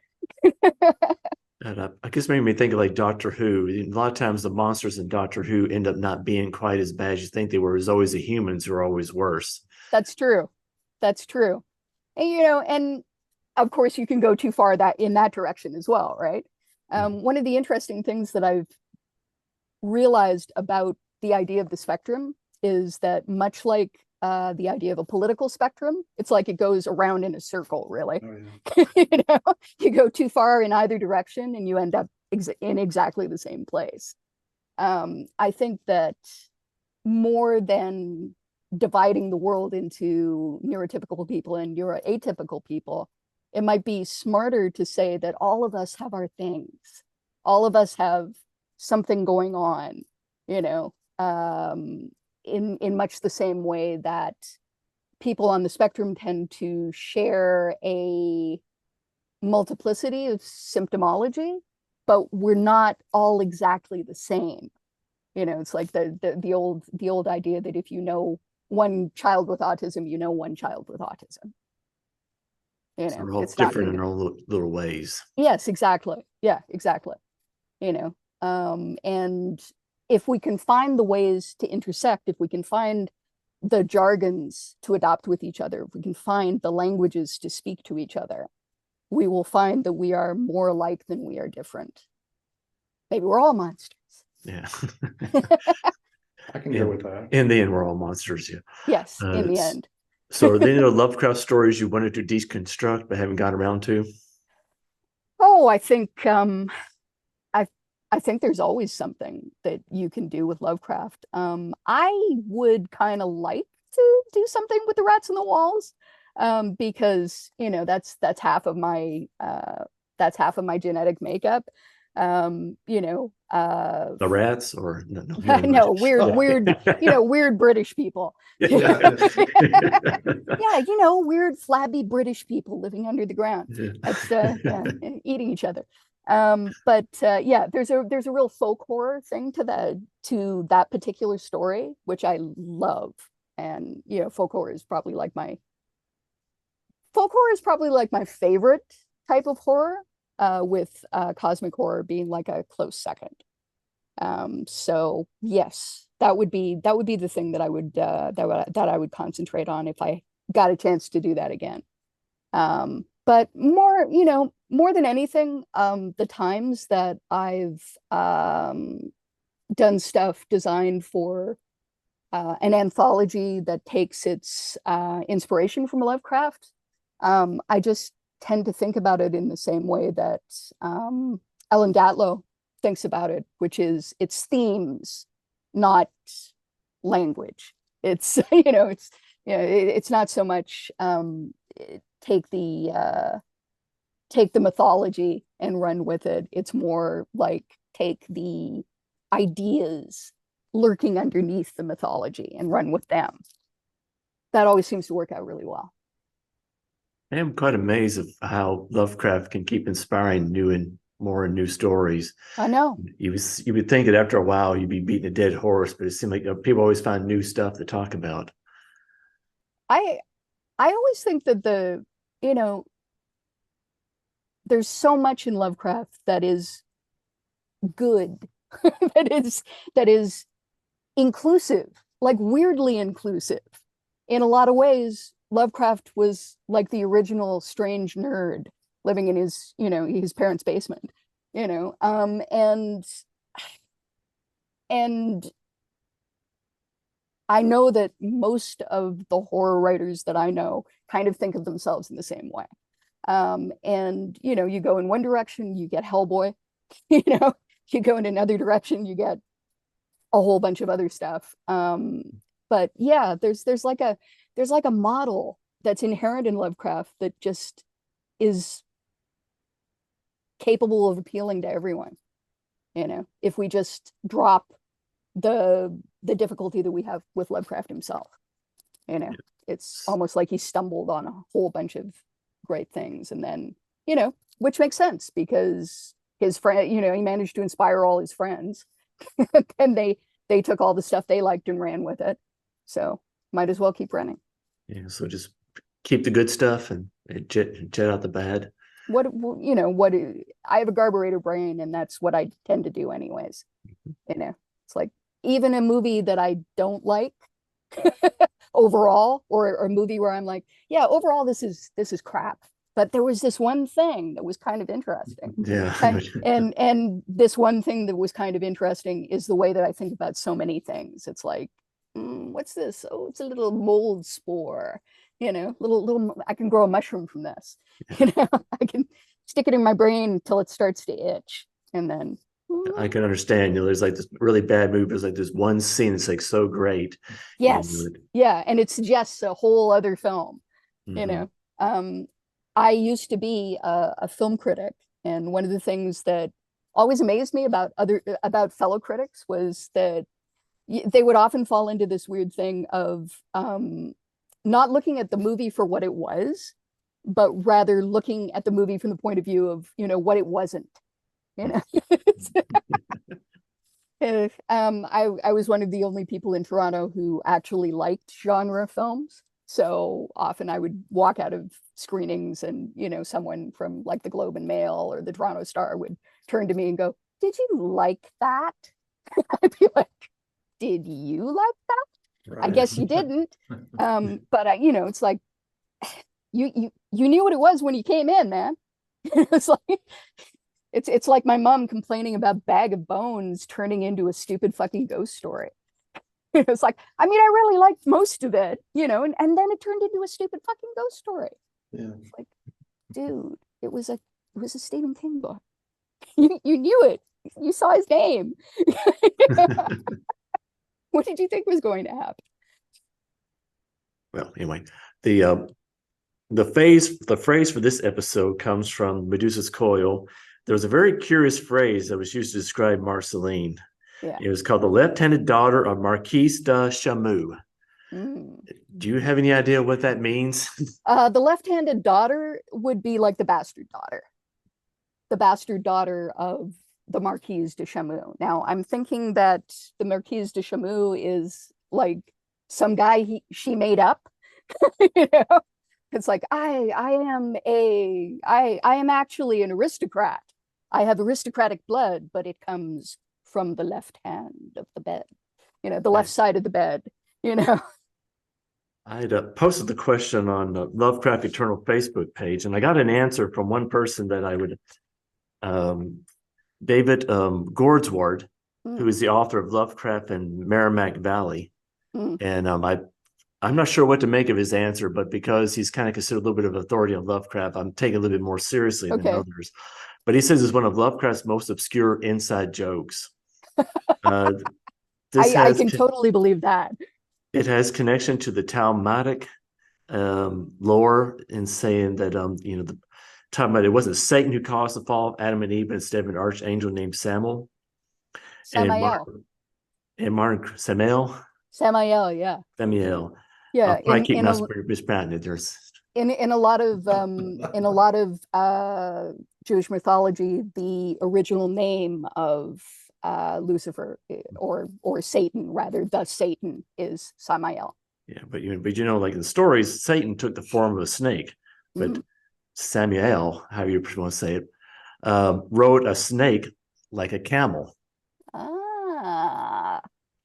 A: And I guess made me think of like Doctor Who. A lot of times the monsters in Doctor Who end up not being quite as bad as you think they were. It's always the humans who are always worse.
B: That's true. That's true. And and of course you can go too far in that direction as well, right? One of the interesting things that I've realized about the idea of the spectrum is that, much like the idea of a political spectrum, it's like it goes around in a circle, really.
C: Oh, yeah.
B: You go too far in either direction and you end up in exactly the same place. I think that more than dividing the world into neurotypical people and neuroatypical people, it might be smarter to say that all of us have our things. All of us have something going on, in much the same way that people on the spectrum tend to share a multiplicity of symptomology, but we're not all exactly the same. It's like the old idea that if you know one child with autism, you know one child with autism.
A: So we're all
B: it's not
A: different in
B: gonna
A: our little ways.
B: Yes, exactly. Yeah, exactly. And if we can find the ways to intersect, if we can find the jargons to adopt with each other, if we can find the languages to speak to each other, we will find that we are more alike than we are different. Maybe we're all monsters.
A: Yeah.
C: I can go with that.
A: In the end, we're all monsters. Yeah.
B: Yes, in the end.
A: So are there any Lovecraft stories you wanted to deconstruct but haven't got around to?
B: Oh, I think I think there's always something that you can do with Lovecraft. I would kind of like to do something with the rats in the walls, because that's half of my genetic makeup.
A: The rats, or no?
B: No, weird British people.
A: Yeah.
B: Yeah, weird flabby British people living under the ground. That's eating each other. But yeah, there's a real folk horror thing to that particular story, which I love. And folk horror is probably like my favorite type of horror, with cosmic horror being like a close second. So yes, that would be the thing that I would concentrate on if I got a chance to do that again. But more than anything, the times that I've done stuff designed for an anthology that takes its inspiration from Lovecraft, I just tend to think about it in the same way that Ellen Datlow thinks about it, which is its themes, not language. It's it's not so much take the mythology and run with it. It's more like take the ideas lurking underneath the mythology and run with them. That always seems to work out really well.
A: I am quite amazed of how Lovecraft can keep inspiring more new stories.
B: I know.
A: You would think that after a while you'd be beating a dead horse, but it seemed like people always find new stuff to talk about.
B: I always think that there's so much in Lovecraft that is good, that is inclusive, like weirdly inclusive. In a lot of ways, Lovecraft was like the original strange nerd living in his parents' basement, and I know that most of the horror writers that I know kind of think of themselves in the same way. And you go in one direction, you get Hellboy. You know, you go in another direction, you get a whole bunch of other stuff. But yeah, there's like a model that's inherent in Lovecraft that just is capable of appealing to everyone. If we just drop the difficulty that we have with Lovecraft himself. It's almost like he stumbled on a whole bunch of great things, and then which makes sense because his friend, he managed to inspire all his friends, and they took all the stuff they liked and ran with it. So might as well keep running.
A: Yeah, so just keep the good stuff and jet out the bad.
B: What I have a carburetor brain, and that's what I tend to do anyways. It's like, even a movie that I don't like overall, or a movie where I'm like, yeah, overall this is crap, but there was this one thing that was kind of interesting.
A: Yeah.
B: and this one thing that was kind of interesting is the way that I think about so many things. It's like, what's this? Oh, it's a little mold spore. Little I can grow a mushroom from this. I can stick it in my brain until it starts to itch, and then
A: I can understand. There's like this really bad movie. There's like this one scene that's like so great.
B: Yes. Yeah, and it suggests a whole other film. I used to be a film critic, and one of the things that always amazed me about fellow critics was that they would often fall into this weird thing of not looking at the movie for what it was, but rather looking at the movie from the point of view of what it wasn't. I was one of the only people in Toronto who actually liked genre films. So often I would walk out of screenings and, someone from like the Globe and Mail or the Toronto Star would turn to me and go, "Did you like that?" I'd be like, "Did you like that?" Right. I guess you didn't. But it's like, you knew what it was when you came in, man. It's like, it's like my mom complaining about Bag of Bones turning into a stupid fucking ghost story. It's like, I really liked most of it, and then it turned into a stupid fucking ghost story.
C: Yeah.
B: It's like, dude, it was a Stephen King book. You knew it. You saw his name. What did you think was going to happen?
A: Well, anyway, the phrase for this episode comes from Medusa's Coil. There was a very curious phrase that was used to describe Marceline.
B: Yeah.
A: It was called the left-handed daughter of Marquise de Chamoux. Do you have any idea what that means?
B: The left-handed daughter would be like the bastard daughter of the Marquise de Chamoux. Now, I'm thinking that the Marquise de Chamoux is like some guy she made up. It's like, I am actually an aristocrat. I have aristocratic blood, but it comes from the left hand of the bed, the left side of the bed,
A: I had posted the question on the Lovecraft Eternal Facebook page, and I got an answer from one person that I would, David Gordsward, who is the author of Lovecraft and Merrimack Valley. And I'm not sure what to make of his answer, but because he's kind of considered a little bit of authority on Lovecraft, I'm taking a little bit more seriously than others. But he says it's one of Lovecraft's most obscure inside jokes. I
B: can totally believe that.
A: It has connection to the Talmudic lore in saying that talking about it wasn't Satan who caused the fall of Adam and Eve, but instead of an archangel named Samael.
B: Samael, yeah.
A: Samael.
B: Yeah,
A: I keep mispronouncing it. There's
B: in a lot of Jewish mythology, the original name of Lucifer or Satan, rather, the Satan is Samael.
A: Yeah, but like in the stories, Satan took the form of a snake, but Samael, how you want to say it, rode a snake like a camel.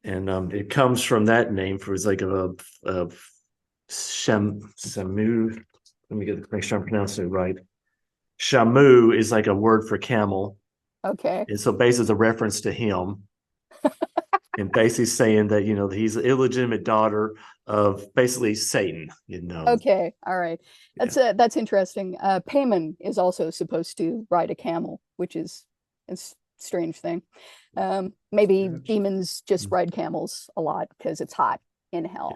A: And it comes from that name for it's like a Shamu. Let me make sure I'm pronouncing it right. Shamu is like a word for camel.
B: Okay.
A: And so basically it's a reference to him. and basically saying that, he's an illegitimate daughter of basically Satan,
B: Okay, all right. That's interesting. Payman is also supposed to ride a camel, which is a strange thing. Maybe demons just ride camels a lot because it's hot in hell.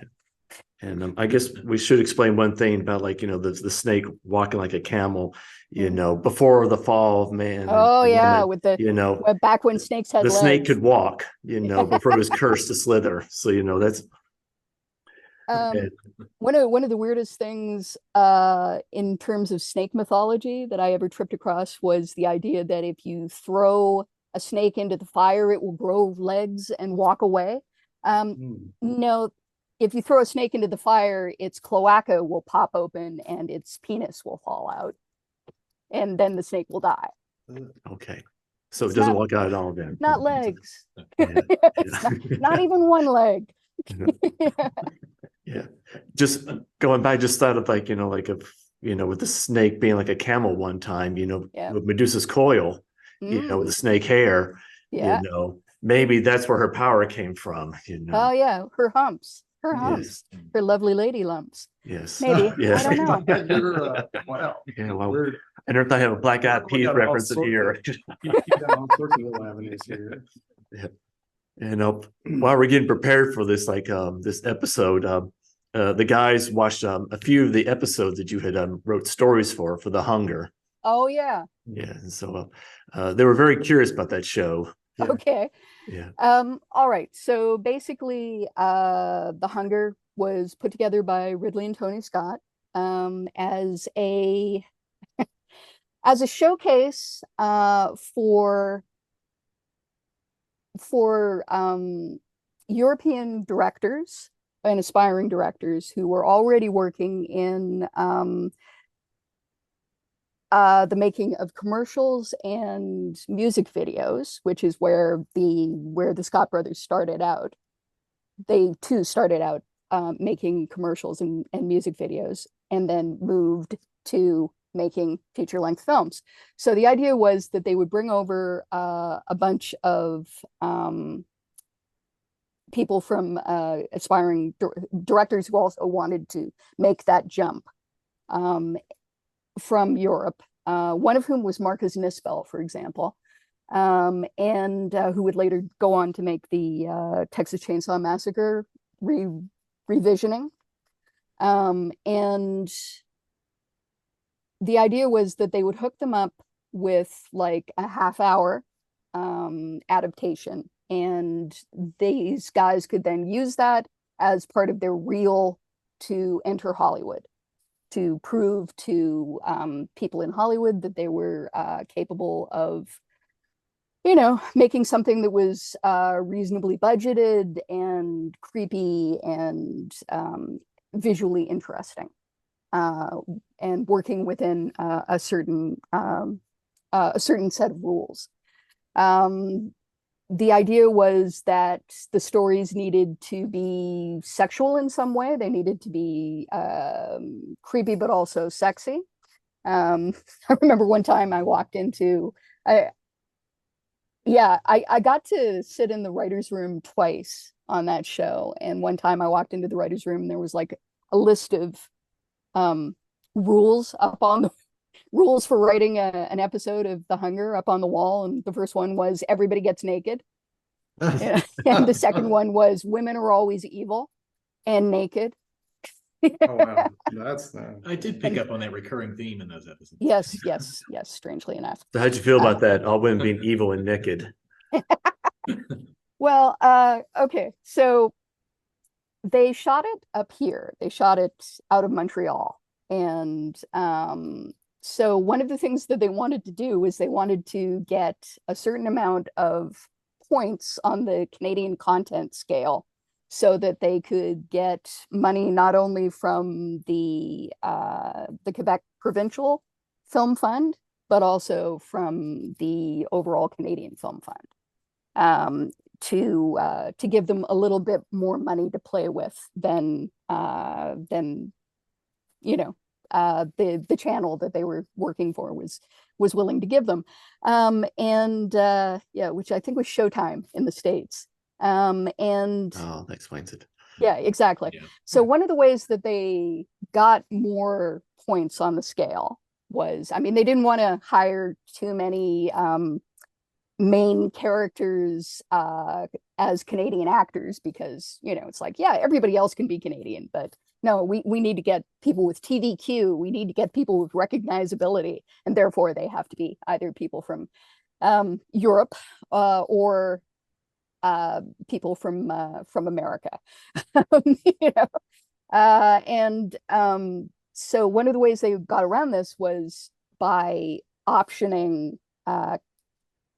A: And I guess we should explain one thing about, like, the snake walking like a camel, before the fall of man.
B: Oh
A: and
B: yeah,
A: woman,
B: with back when snakes had
A: the
B: legs.
A: snake could walk, before it was cursed to slither. So, that's
B: one of the weirdest things in terms of snake mythology that I ever tripped across was the idea that if you throw a snake into the fire, it will grow legs and walk away. No, if you throw a snake into the fire, its cloaca will pop open and its penis will fall out, and then the snake will die.
A: Okay. So
B: It's
A: it doesn't
B: not-
A: walk out at all then.
B: Not legs.
A: Yeah.
B: It's not even one leg.
A: Yeah. Just going back, just thought of, like, with the snake being like a camel one time,
B: Yeah.
A: with Medusa's coil, with the snake hair,
B: Yeah.
A: maybe that's where her power came from,
B: Oh yeah, her humps.
A: Yes.
B: Her lovely lady lumps.
A: Yes.
B: Maybe.
A: Yes.
B: I don't know.
C: Wow.
A: Yeah, well,
C: We're
A: I never thought I have a Black Eyed
C: We
A: Peas
C: got all
A: reference in
C: sorts
A: here.
C: got all sorts of little avenues here.
A: While we're getting prepared for this, like, this episode, the guys watched a few of the episodes that you had wrote stories for The Hunger.
B: Oh yeah.
A: Yeah, and so they were very curious about that show. Yeah.
B: Okay.
A: Yeah.
B: All right. So basically, The Hunger was put together by Ridley and Tony Scott as a showcase for European directors and aspiring directors who were already working in the making of commercials and music videos, which is where the Scott brothers started out. They too started out making commercials and music videos, and then moved to making feature-length films. So the idea was that they would bring over a bunch of people from aspiring directors who also wanted to make that jump from Europe, one of whom was Marcus Nispel, for example, and who would later go on to make the Texas Chainsaw Massacre revisioning. And the idea was that they would hook them up with like a half-hour adaptation, and these guys could then use that as part of their reel to enter Hollywood, to prove to people in Hollywood that they were capable of, making something that was reasonably budgeted and creepy and visually interesting, and working within a certain set of rules. The idea was that the stories needed to be sexual in some way. They needed to be creepy, but also sexy. I remember one time I walked into, I got to sit in the writer's room twice on that show. And one time I walked into the writer's room and there was like a list of rules up on the rules for writing an episode of The Hunger up on the wall. And the first one was everybody gets naked. And the second one was women are always evil and naked.
C: Oh wow, that's
D: I did pick up on that recurring theme in those episodes.
B: Yes, strangely enough.
A: So how'd you feel about that? All women being evil and naked.
B: Well, okay, so they shot it up here. They shot it out of Montreal. And so one of the things that they wanted to do was they wanted to get a certain amount of points on the Canadian content scale so that they could get money not only from the Quebec Provincial Film Fund, but also from the overall Canadian Film Fund, to give them a little bit more money to play with than the channel that they were working for was willing to give them, which I think was Showtime in the States. And
A: Oh, that explains it.
B: yeah, exactly.
D: Yeah.
B: So one of the ways that they got more points on the scale was, I mean, they didn't want to hire too many main characters as Canadian actors because, you know, it's like, yeah, everybody else can be Canadian, but no, we need to get people with TVQ. We need to get people with recognizability, and therefore they have to be either people from Europe or people from America. You know? And so one of the ways they got around this was by optioning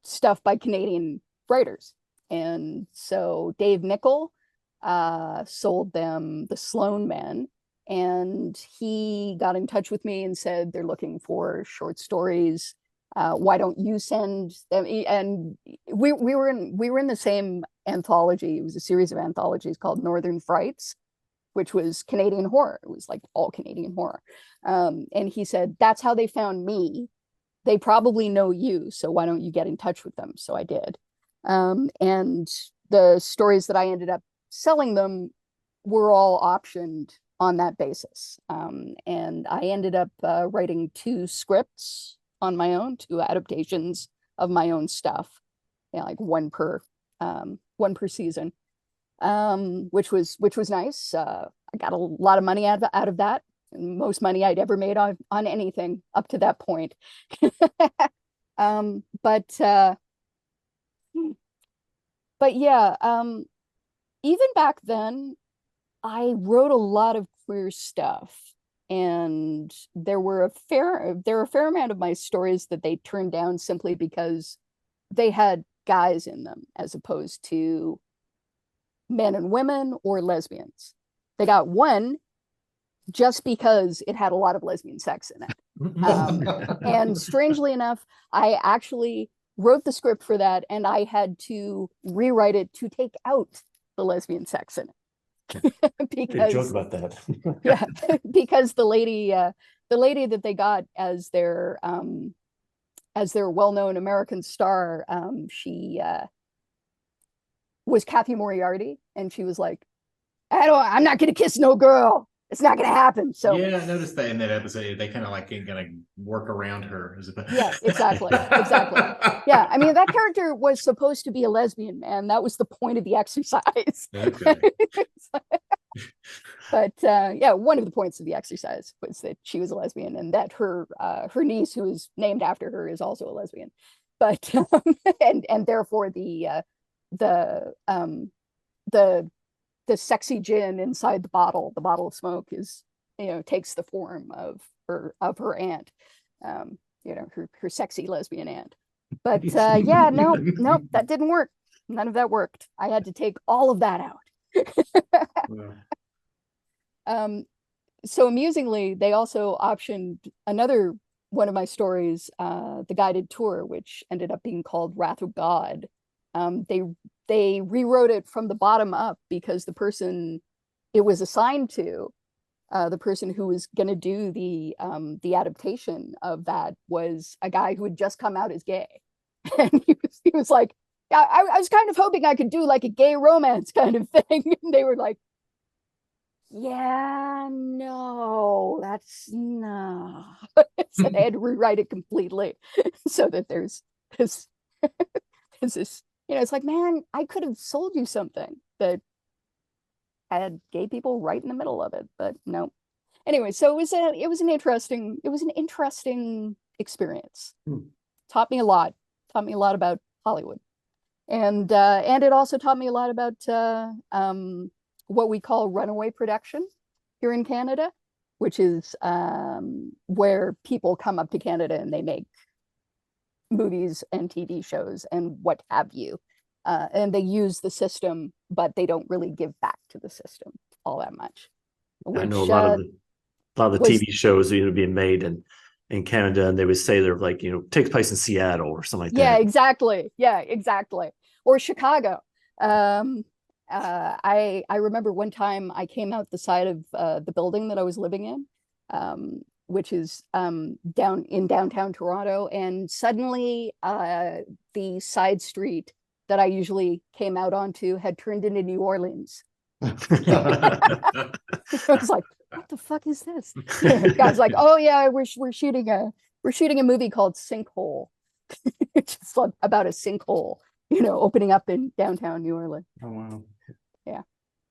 B: stuff by Canadian writers. And so Dave Nichol sold them The Sloan Men, and he got in touch with me and said they're looking for short stories. Why don't you send them? And we were in the same anthology. It was a series of anthologies called Northern Frights, which was Canadian horror. It was like all Canadian horror. And he said, that's how they found me. They probably know you, so why don't you get in touch with them? So I did. And the stories that I ended up selling them were all optioned on that basis. And I ended up writing 2 scripts on my own, 2 adaptations of my own stuff, you know, like one per season, which was nice. I got a lot of money out of that. Most money I'd ever made on anything up to that point. But yeah, even back then, I wrote a lot of queer stuff, and there were a fair amount of my stories that they turned down simply because they had guys in them as opposed to men and women or lesbians. They got one just because it had a lot of lesbian sex in it. And strangely enough, I actually wrote the script for that, and I had to rewrite it to take out the lesbian sex in it.
A: Because joke about that.
B: Yeah, because the lady that they got as their well-known American star, she was Kathy Moriarty, and she was like, I'm not gonna kiss no girl. It's not going to happen. So
D: yeah, I noticed that in that episode, they kind of like ain't gonna work around her.
B: Yeah, exactly. Yeah, I mean, that character was supposed to be a lesbian, man. That was the point of the exercise.
D: Okay.
B: But yeah, one of the points of the exercise was that she was a lesbian, and that her niece, who is named after her, is also a lesbian. But and therefore the sexy gin inside the bottle of smoke is, you know, takes the form of her aunt, you know, her sexy lesbian aunt. But yeah, no, that didn't work. None of that worked. I had to take all of that out. So amusingly, they also optioned another one of my stories, The Guided Tour, which ended up being called Wrath of God. They rewrote it from the bottom up because the person it was assigned to, the person who was going to do the adaptation of that, was a guy who had just come out as gay. And he was like, yeah, I was kind of hoping I could do like a gay romance kind of thing. And they were like, yeah, no, that's no. So they had to rewrite it completely so that there's this, you know, it's like, man, I could have sold you something that had gay people right in the middle of it, but no. Anyway, so it was an interesting experience. Taught me a lot about Hollywood. And it also taught me a lot about what we call runaway production here in Canada, which is where people come up to Canada and they make movies and TV shows and what have you. And they use the system, but they don't really give back to the system all that much.
A: I know a lot of the TV shows that are being made in Canada, and they would say they're like, you know, takes place in Seattle or something like that.
B: Yeah, exactly. Or Chicago. I remember one time I came out the side of the building that I was living in, which is down in downtown Toronto, and suddenly the side street that I usually came out onto had turned into New Orleans. I was like, what the fuck is this? Guy's like, oh yeah, we're shooting a movie called Sinkhole. It's just like about a sinkhole, opening up in downtown New Orleans.
C: Oh wow.
B: Yeah.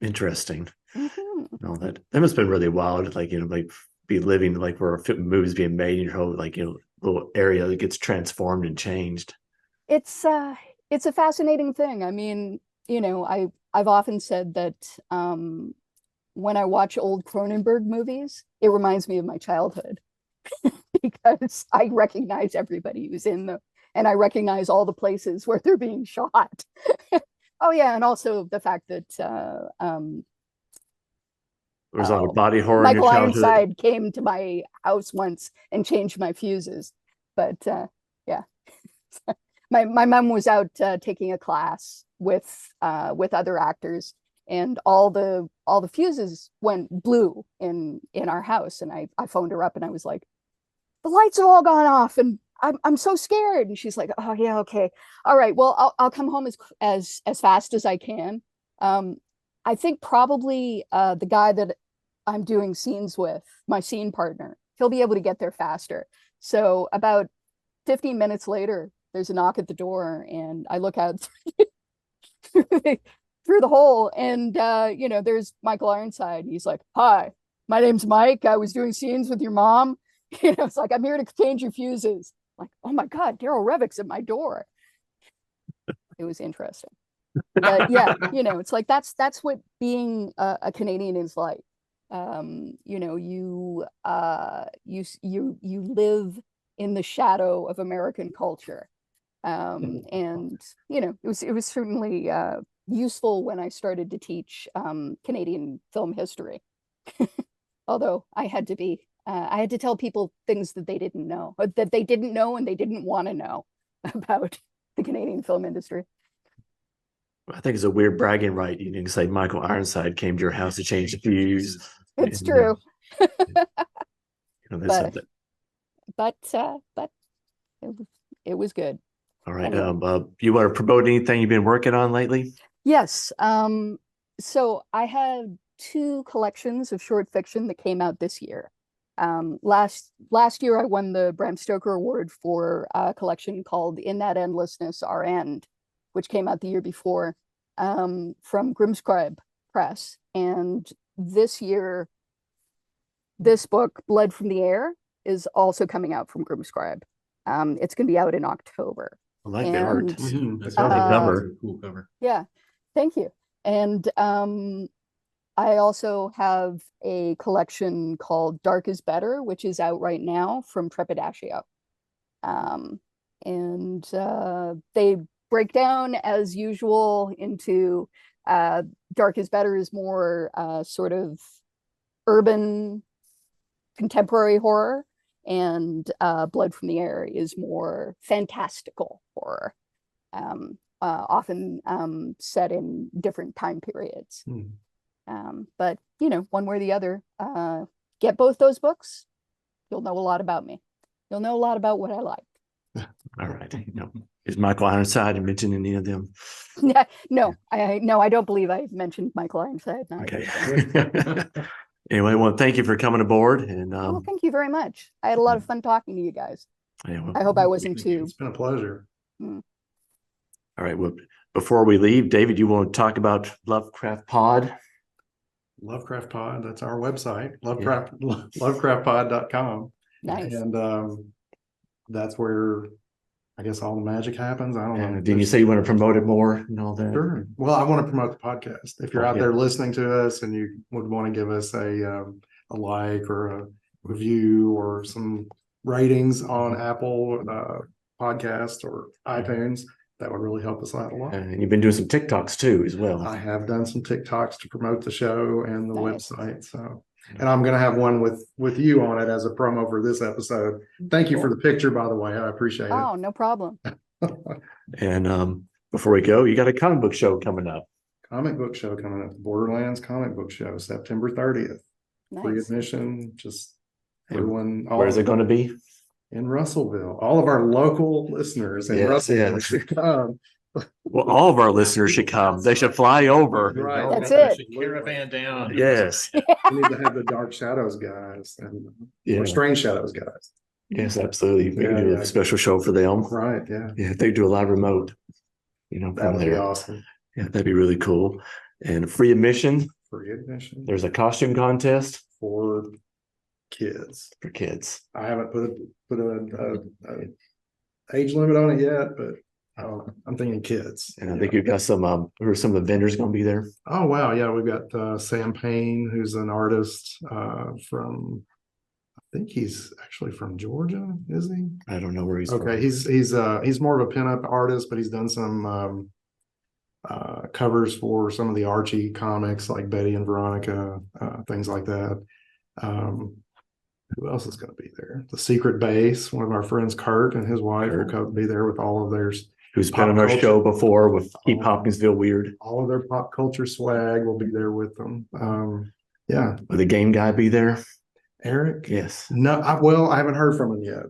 A: Interesting.
B: Mm-hmm.
A: No, that must have been really wild. Like, like be living like where a movies being made in your whole like little area that gets transformed and changed.
B: It's a fascinating thing. I mean, I've often said that when I watch old Cronenberg movies, it reminds me of my childhood because I recognize everybody who's in them, and I recognize all the places where they're being shot. Oh yeah, and also the fact that
A: There was a lot of body horror
B: Michael
A: in your childhood.
B: Ironside came to my house once and changed my fuses. But yeah, my mom was out taking a class with other actors, and all the fuses went blue in our house. And I phoned her up and I was like, the lights have all gone off and I'm so scared. And she's like, oh yeah, okay, all right, well I'll come home as fast as I can. I think probably the guy that I'm doing scenes with, my scene partner, he'll be able to get there faster. So about 15 minutes later, there's a knock at the door, and I look out through the hole, and there's Michael Ironside. He's like, "Hi, my name's Mike. I was doing scenes with your mom. It's like, I'm here to change your fuses." I'm like, oh my God, Daryl Revick's at my door. It was interesting. But yeah, it's like that's what being a Canadian is like. You live in the shadow of American culture. And it was certainly useful when I started to teach Canadian film history. Although I had to tell people things that they didn't know, and they didn't want to know about the Canadian film industry.
A: I think it's a weird bragging right. You can say Michael Ironside came to your house to change the fuse.
B: It's true.
A: There's something.
B: But it was good.
A: All right.
B: Anyway.
A: You want to promote anything you've been working on lately?
B: Yes. So I have 2 collections of short fiction that came out this year. Last year I won the Bram Stoker Award for a collection called In That Endlessness Our End, which came out the year before, from Grimscribe Press. And this year, this book, Blood from the Air, is also coming out from Grimscribe. It's going to be out in October.
A: I like the art.
D: That's
A: I like the cover.
D: Cool cover.
B: Yeah, thank you. And I also have a collection called Dark is Better, which is out right now from Trepidatio. And they break down as usual into Dark is Better is more sort of urban contemporary horror, and Blood from the Air is more fantastical horror, often set in different time periods. But one way or the other, get both those books, you'll know a lot about me. You'll know a lot about what I like.
A: All right. Is Michael Ironside mentioned any of them?
B: No, I don't believe I mentioned Michael Ironside. No,
A: Okay. Anyway, well, thank you for coming aboard. And
B: thank you very much. I had a lot of fun talking to you guys.
A: Yeah, well,
B: I hope I wasn't too.
C: It's been a pleasure.
A: All right. Well, before we leave, David, you want to talk about Lovecraft Pod?
C: Lovecraft Pod, that's our website, lovecraftpod.com.
B: Nice.
C: And that's where I guess all the magic happens. I don't know.
A: Didn't you say you want to promote it more and all that?
C: Sure. Well, I want to promote the podcast. If you're out there listening to us and you would want to give us a like or a review or some ratings on Apple Podcast or iTunes, that would really help us out a lot.
A: And you've been doing some TikToks too, as well.
C: I have done some TikToks to promote the show and the website. So, and I'm going to have one with you on it as a promo for this episode. Thank you for the picture, by the way. I appreciate it.
B: Oh, no problem.
C: And
A: before we go, you got a comic book show coming up.
C: Comic book show coming up. Borderlands Comic Book Show, September 30th.
B: Nice.
C: Free admission. Just everyone.
A: Where is it going to be?
C: In Russellville. All of our local listeners in Russellville should come
A: Well, all of our listeners should come. They should fly over.
C: Right.
B: That's it.
D: Caravan down.
A: Yes.
C: We need to have the Dark Shadows guys and
A: Yeah.
C: or Strange Shadows guys.
A: Yes, absolutely. We can
C: Yeah,
A: do
C: yeah.
A: a special show for them.
C: Right, yeah.
A: Yeah, they do a live remote,
C: That
A: from
C: would be
A: there.
C: awesome.
A: Yeah, that'd be really cool. And free admission.
C: Free admission
A: There's a costume contest
C: for kids.
A: for kids.
C: I haven't put a age limit on it yet, but I'm thinking kids.
A: And I think you've got some, who are some of the vendors going to be there?
C: Oh wow, yeah, we've got Sam Payne, who's an artist from, I think he's actually from Georgia, is he?
A: I don't know where he's
C: Okay,
A: from.
C: he's more of a pinup artist, but he's done some covers for some of the Archie comics like Betty and Veronica, things like that. Who else is going to be there? The Secret Base, one of our friends, Kurt, and his wife will be there with all of theirs.
A: Who's been
C: pop
A: on our
C: culture.
A: show before with Keep
C: Oh.
A: Hopkinsville Weird.
C: All of their pop culture swag will be there with them. Yeah,
A: Will the game guy be there?
C: Eric.
A: Yes.
C: No, I haven't heard from him yet.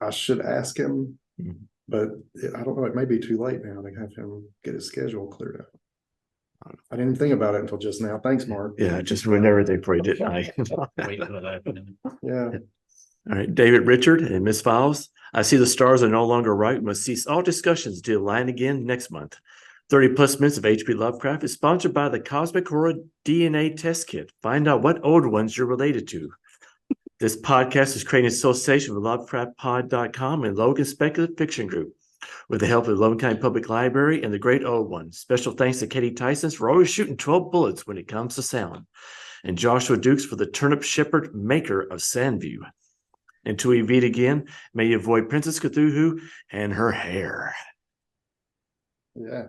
C: I should ask him,
A: Mhm.
C: but I don't know. It may be too late now to have him get his schedule cleared up. I didn't think about it until just now. Thanks, Mark.
A: Yeah, I just ruined everything for you, didn't I?
D: Wait for that.
C: Yeah.
A: All right, David Richard and Miss Files. I see the stars are no longer right. We must cease all discussions to align again next month. 30 plus minutes of HP Lovecraft is sponsored by the Cosmic Horror DNA Test Kit. Find out what old ones you're related to. This podcast is created in association with LovecraftPod.com and Logan Speculative Fiction Group with the help of the Logan County Public Library and the Great Old One. Special thanks to Katie Tyson for always shooting 12 bullets when it comes to sound. And Joshua Dukes for the Turnip Shepherd, maker of Sandview. Until we meet again, may you avoid Princess Cthulhu and her hair.
C: Yeah.